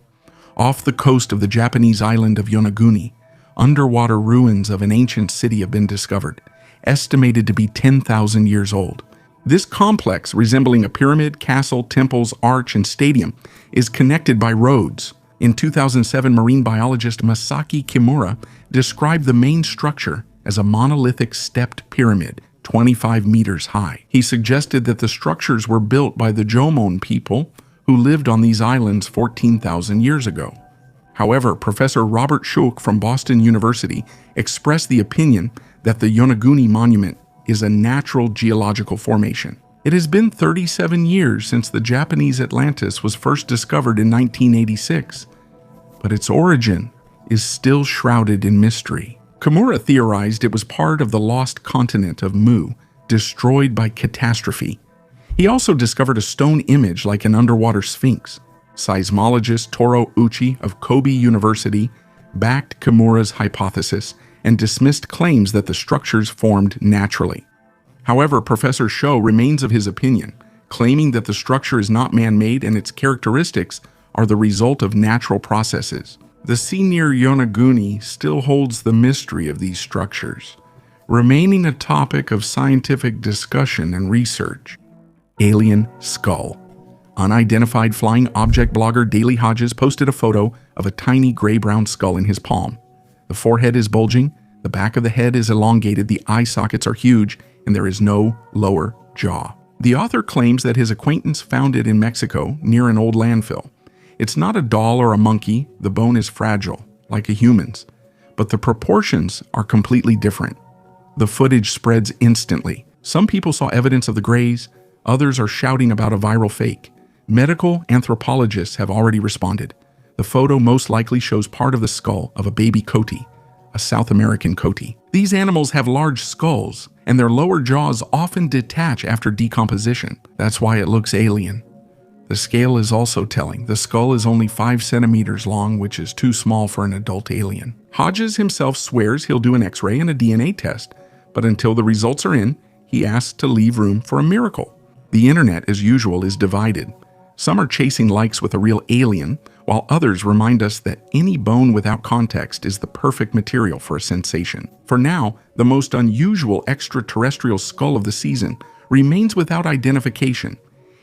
Off the coast of the Japanese island of Yonaguni, underwater ruins of an ancient city have been discovered, estimated to be 10,000 years old. This complex, resembling a pyramid, castle, temples, arch, and stadium, is connected by roads. In 2007, marine biologist Masaki Kimura described the main structure as a monolithic stepped pyramid, 25 meters high. He suggested that the structures were built by the Jomon people who lived on these islands 14,000 years ago. However, Professor Robert Schoch from Boston University expressed the opinion that the Yonaguni Monument is a natural geological formation. It has been 37 years since the Japanese Atlantis was first discovered in 1986, but its origin is still shrouded in mystery. Kimura theorized it was part of the lost continent of Mu, destroyed by catastrophe. He also discovered a stone image like an underwater sphinx. Seismologist Toro Uchi of Kobe University backed Kimura's hypothesis and dismissed claims that the structures formed naturally. However, Professor Sho remains of his opinion, claiming that the structure is not man-made and its characteristics are the result of natural processes. The sea near Yonaguni still holds the mystery of these structures, remaining a topic of scientific discussion and research. Alien skull. Unidentified flying object blogger Daily Hodges posted a photo of a tiny gray-brown skull in his palm. The forehead is bulging, the back of the head is elongated, the eye sockets are huge, and there is no lower jaw. The author claims that his acquaintance found it in Mexico near an old landfill. It's not a doll or a monkey, the bone is fragile, like a human's, but the proportions are completely different. The footage spreads instantly. Some people saw evidence of the grays, others are shouting about a viral fake. Medical anthropologists have already responded. The photo most likely shows part of the skull of a baby coati, a South American coati. These animals have large skulls, and their lower jaws often detach after decomposition. That's why it looks alien. The scale is also telling. The skull is only 5 centimeters long, which is too small for an adult alien. Hodges himself swears he'll do an X-ray and a DNA test, but until the results are in, he asks to leave room for a miracle. The internet, as usual, is divided. Some are chasing likes with a real alien, while others remind us that any bone without context is the perfect material for a sensation. For now, the most unusual extraterrestrial skull of the season remains without identification.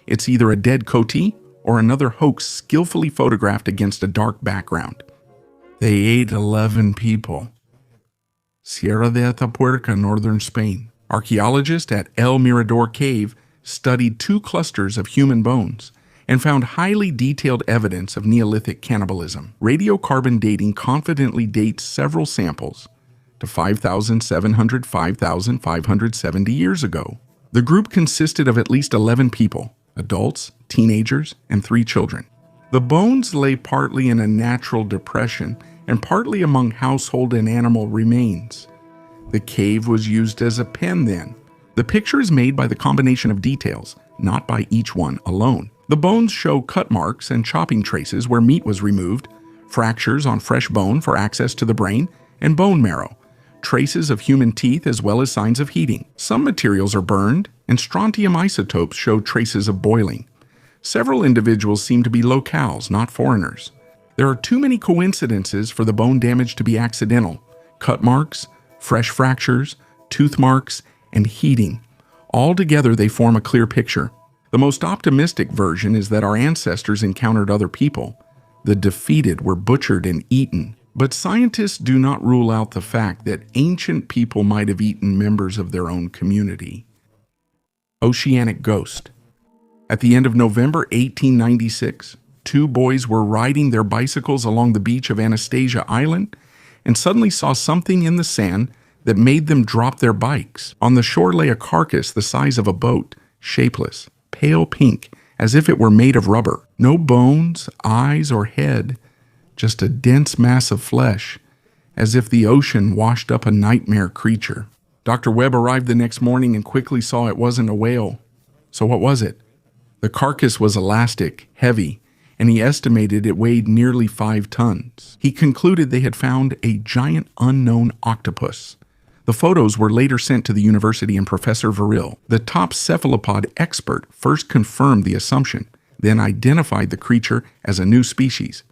It's either a dead coati or another hoax skillfully photographed against a dark background. They ate 11 people. Sierra de Atapuerca, northern Spain. Archaeologists at El Mirador Cave studied 2 clusters of human bones and found highly detailed evidence of Neolithic cannibalism. Radiocarbon dating confidently dates several samples to 5,570 years ago. The group consisted of at least 11 people, adults, teenagers, and 3 children. The bones lay partly in a natural depression and partly among household and animal remains. The cave was used as a pen then. The picture is made by the combination of details, not by each one alone. The bones show cut marks and chopping traces where meat was removed, fractures on fresh bone for access to the brain, and bone marrow, traces of human teeth as well as signs of heating. Some materials are burned, and strontium isotopes show traces of boiling. Several individuals seem to be locals, not foreigners. There are too many coincidences for the bone damage to be accidental. Cut marks, fresh fractures, tooth marks, and heating. All together they form a clear picture. The most optimistic version is that our ancestors encountered other people. The defeated were butchered and eaten. But scientists do not rule out the fact that ancient people might have eaten members of their own community. Oceanic Ghost. At the end of November 1896, two boys were riding their bicycles along the beach of Anastasia Island and suddenly saw something in the sand that made them drop their bikes. On the shore lay a carcass the size of a boat, shapeless, pale pink, as if it were made of rubber. No bones, eyes, or head, just a dense mass of flesh, as if the ocean washed up a nightmare creature. Dr. Webb arrived the next morning and quickly saw it wasn't a whale. So what was it? The carcass was elastic, heavy, and he estimated it weighed nearly 5 tons. He concluded they had found a giant unknown octopus. The photos were later sent to the university, and Professor Verrill, the top cephalopod expert, first confirmed the assumption, then identified the creature as a new species,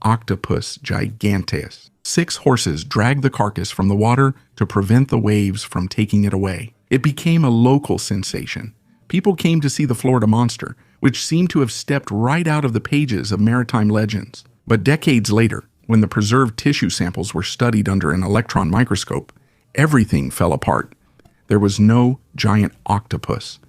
Octopus giganteus. 6 horses dragged the carcass from the water to prevent the waves from taking it away. It became a local sensation. People came to see the Florida monster, which seemed to have stepped right out of the pages of maritime legends. But decades later, when the preserved tissue samples were studied under an electron microscope, everything fell apart. There was no giant octopus.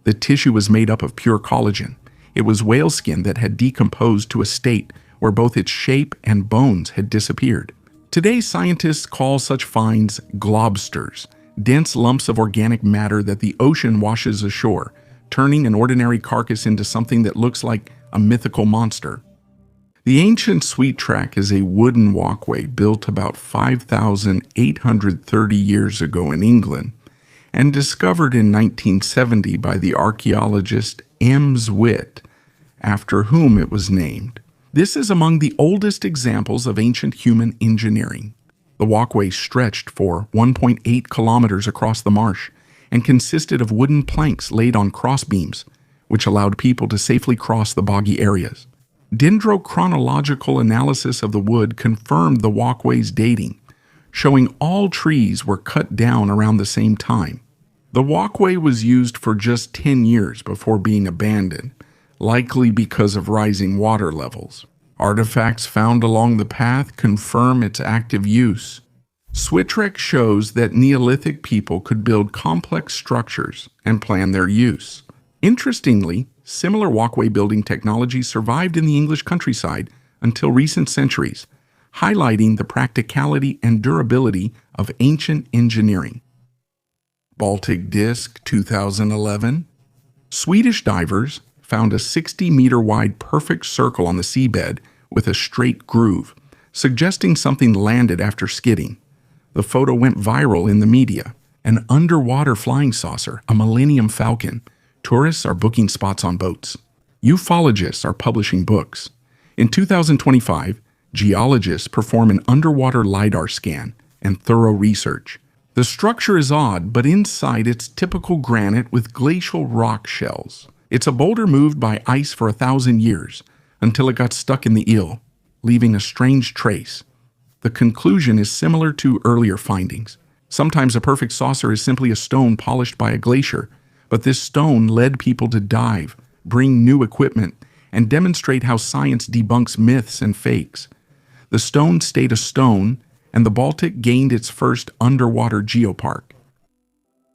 The tissue was made up of pure collagen. It was whale skin that had decomposed to a state where both its shape and bones had disappeared. Today, scientists call such finds globsters, dense lumps of organic matter that the ocean washes ashore, turning an ordinary carcass into something that looks like a mythical monster. The ancient Sweet Track is a wooden walkway built about 5,830 years ago in England and discovered in 1970 by the archaeologist Ems Witt, after whom it was named. This is among the oldest examples of ancient human engineering. The walkway stretched for 1.8 kilometers across the marsh and consisted of wooden planks laid on crossbeams, which allowed people to safely cross the boggy areas. Dendrochronological analysis of the wood confirmed the walkway's dating, showing all trees were cut down around the same time. The walkway was used for just 10 years before being abandoned, likely because of rising water levels. Artifacts found along the path confirm its active use. Switrek shows that Neolithic people could build complex structures and plan their use. Interestingly, similar walkway building technology survived in the English countryside until recent centuries, highlighting the practicality and durability of ancient engineering. Baltic Disc 2011. Swedish divers found a 60-meter-wide perfect circle on the seabed with a straight groove, suggesting something landed after skidding. The photo went viral in the media. An underwater flying saucer, a Millennium Falcon. Tourists are booking spots on boats. Ufologists are publishing books. In 2025, geologists perform an underwater LiDAR scan and thorough research. The structure is odd, but inside it's typical granite with glacial rock shells. It's a boulder moved by ice for 1,000 years until it got stuck in the Eel, leaving a strange trace. The conclusion is similar to earlier findings. Sometimes a perfect saucer is simply a stone polished by a glacier, but this stone led people to dive, bring new equipment, and demonstrate how science debunks myths and fakes. The stone stayed a stone, and the Baltic gained its first underwater geopark.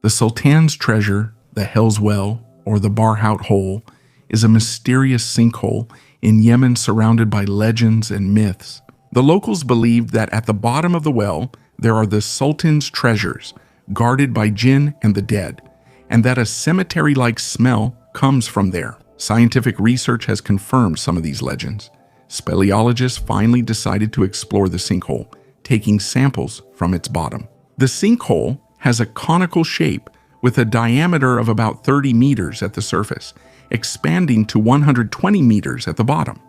The Sultan's Treasure, the Hell's Well, or the Barhout Hole, is a mysterious sinkhole in Yemen surrounded by legends and myths. The locals believed that at the bottom of the well there are the Sultan's treasures, guarded by jinn and the dead, and that a cemetery-like smell comes from there. Scientific research has confirmed some of these legends. Speleologists finally decided to explore the sinkhole, taking samples from its bottom. The sinkhole has a conical shape with a diameter of about 30 meters at the surface, expanding to 120 meters at the bottom.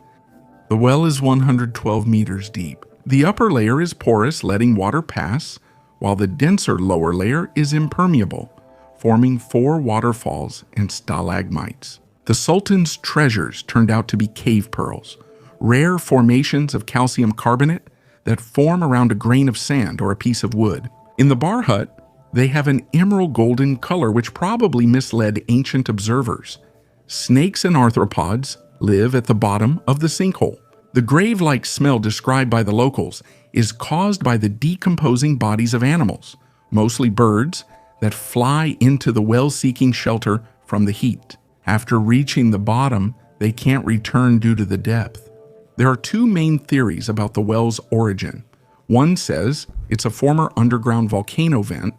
The well is 112 meters deep. The upper layer is porous, letting water pass, while the denser lower layer is impermeable, forming 4 waterfalls and stalagmites. The Sultan's treasures turned out to be cave pearls, rare formations of calcium carbonate that form around a grain of sand or a piece of wood. In the bar hut, they have an emerald golden color which probably misled ancient observers. Snakes and arthropods live at the bottom of the sinkhole. The grave-like smell described by the locals is caused by the decomposing bodies of animals, mostly birds, that fly into the well-seeking shelter from the heat. After reaching the bottom, they can't return due to the depth. There are 2 main theories about the well's origin. One says it's a former underground volcano vent.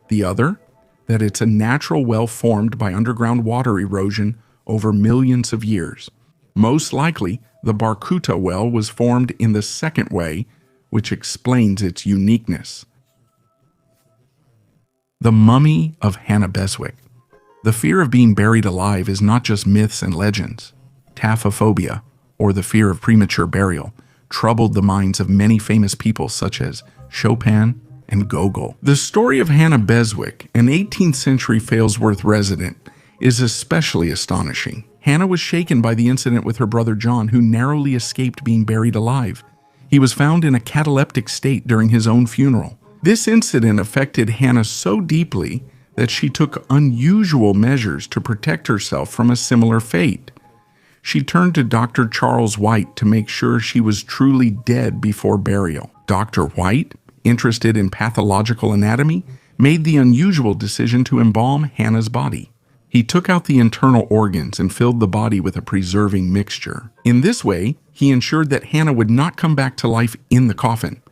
The other, that it's a natural well formed by underground water erosion over millions of years. Most likely, the Barkuta well was formed in the second way, which explains its uniqueness. The Mummy of Hannah Beswick. The fear of being buried alive is not just myths and legends. Taphophobia, or the fear of premature burial, troubled the minds of many famous people such as Chopin and Gogol. The story of Hannah Beswick, an 18th century Failsworth resident, is especially astonishing. Hannah was shaken by the incident with her brother John, who narrowly escaped being buried alive. He was found in a cataleptic state during his own funeral. This incident affected Hannah so deeply that she took unusual measures to protect herself from a similar fate. She turned to Dr. Charles White to make sure she was truly dead before burial. Dr. White, interested in pathological anatomy, made the unusual decision to embalm Hannah's body. He took out the internal organs and filled the body with a preserving mixture. In this way, he ensured that Hannah would not come back to life in the coffin.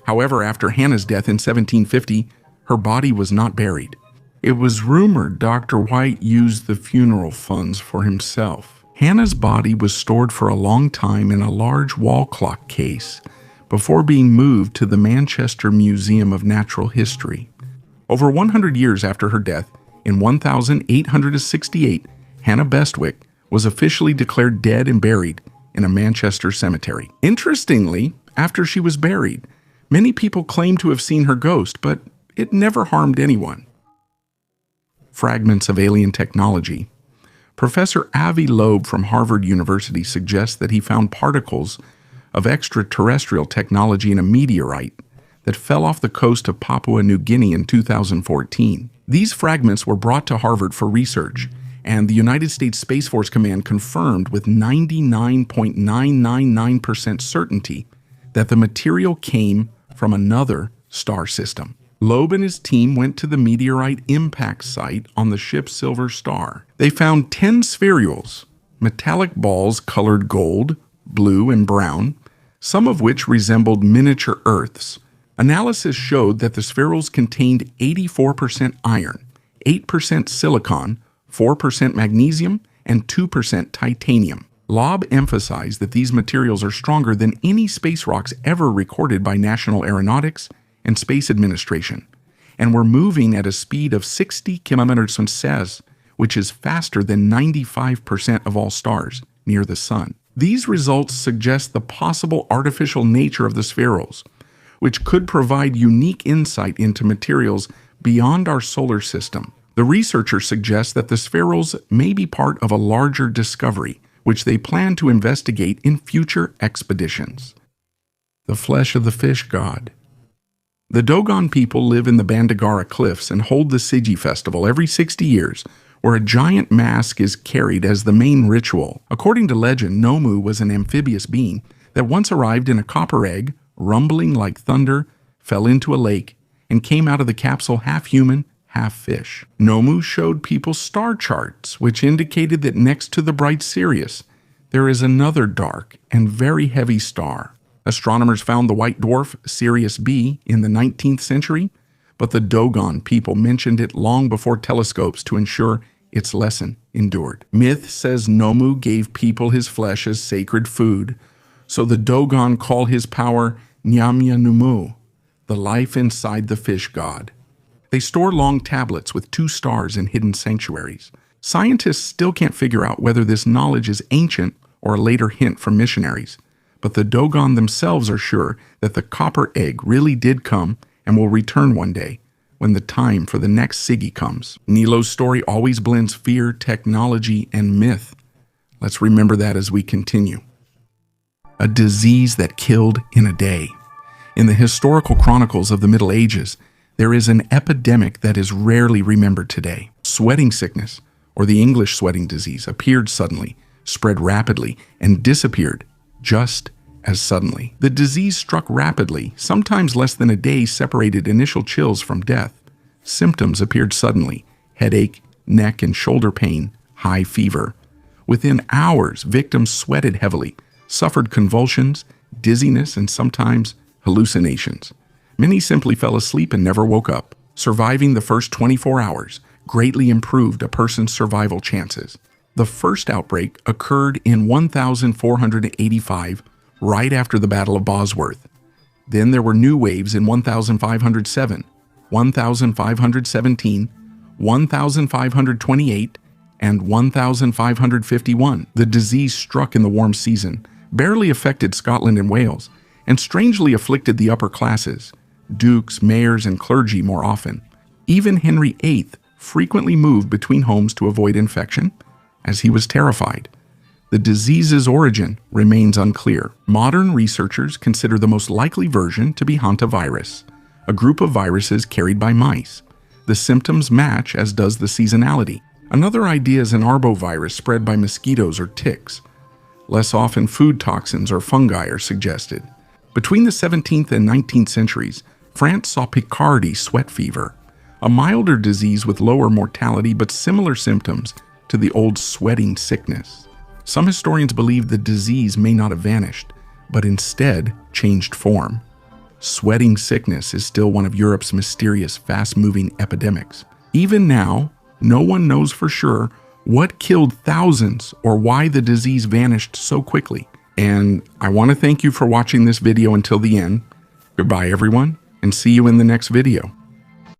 However, after Hannah's death in 1750, her body was not buried. It was rumored Dr. White used the funeral funds for himself. Hannah's body was stored for a long time in a large wall clock case before being moved to the Manchester Museum of Natural History. Over 100 years after her death, in 1868, Hannah Beswick was officially declared dead and buried in a Manchester cemetery. Interestingly, after she was buried, many people claim to have seen her ghost, but it never harmed anyone. Fragments of alien technology. Professor Avi Loeb from Harvard University suggests that he found particles of extraterrestrial technology in a meteorite that fell off the coast of Papua New Guinea in 2014. These fragments were brought to Harvard for research, and the United States Space Force Command confirmed with 99.999% certainty that the material came from another star system. Loeb and his team went to the meteorite impact site on the ship Silver Star. They found 10 spherules, metallic balls colored gold, blue, and brown, some of which resembled miniature Earths. Analysis showed that the spherules contained 84% iron, 8% silicon, 4% magnesium, and 2% titanium. Loeb emphasized that these materials are stronger than any space rocks ever recorded by National Aeronautics and Space Administration, and were moving at a speed of 60 kilometers per second, which is faster than 95% of all stars near the Sun. These results suggest the possible artificial nature of the spherules, which could provide unique insight into materials beyond our solar system. The researchers suggest that the spherules may be part of a larger discovery, which they plan to investigate in future expeditions. The flesh of the fish god. The Dogon people live in the Bandagara cliffs and hold the Sigi festival every 60 years, where a giant mask is carried as the main ritual. According to legend, Nomu was an amphibious being that once arrived in a copper egg, rumbling like thunder, fell into a lake, and came out of the capsule half human, half fish. Nomu showed people star charts, which indicated that next to the bright Sirius, there is another dark and very heavy star. Astronomers found the white dwarf Sirius B in the 19th century, but the Dogon people mentioned it long before telescopes to ensure its lesson endured. Myth says Nomu gave people his flesh as sacred food, so the Dogon call his power Nyamya Numu, the life inside the fish god. They store long tablets with 2 stars in hidden sanctuaries. Scientists still can't figure out whether this knowledge is ancient or a later hint from missionaries, but the Dogon themselves are sure that the copper egg really did come and will return one day when the time for the next Siggy comes. Nilo's story always blends fear, technology, and myth. Let's remember that as we continue. A disease that killed in a day. In the historical chronicles of the Middle Ages, there is an epidemic that is rarely remembered today. Sweating sickness, or the English sweating disease, appeared suddenly, spread rapidly, and disappeared just as suddenly. The disease struck rapidly, sometimes less than a day separated initial chills from death. Symptoms appeared suddenly: headache, neck and shoulder pain, high fever. Within hours, victims sweated heavily, suffered convulsions, dizziness, and sometimes hallucinations. Many simply fell asleep and never woke up. Surviving the first 24 hours greatly improved a person's survival chances. The first outbreak occurred in 1485, right after the Battle of Bosworth. Then there were new waves in 1507, 1517, 1528, and 1551. The disease struck in the warm season, barely affected Scotland and Wales, and strangely afflicted the upper classes, dukes, mayors, and clergy more often. Even Henry VIII frequently moved between homes to avoid infection, as he was terrified. The disease's origin remains unclear. Modern researchers consider the most likely version to be hantavirus, a group of viruses carried by mice. The symptoms match, as does the seasonality. Another idea is an arbovirus spread by mosquitoes or ticks. Less often, food toxins or fungi are suggested. Between the 17th and 19th centuries, France saw Picardy sweat fever, a milder disease with lower mortality but similar symptoms to the old sweating sickness. Some historians believe the disease may not have vanished, but instead changed form. Sweating sickness is still one of Europe's mysterious, fast-moving epidemics. Even now, no one knows for sure what killed thousands or why the disease vanished so quickly. And I want to thank you for watching this video until the end. Goodbye, everyone, and see you in the next video.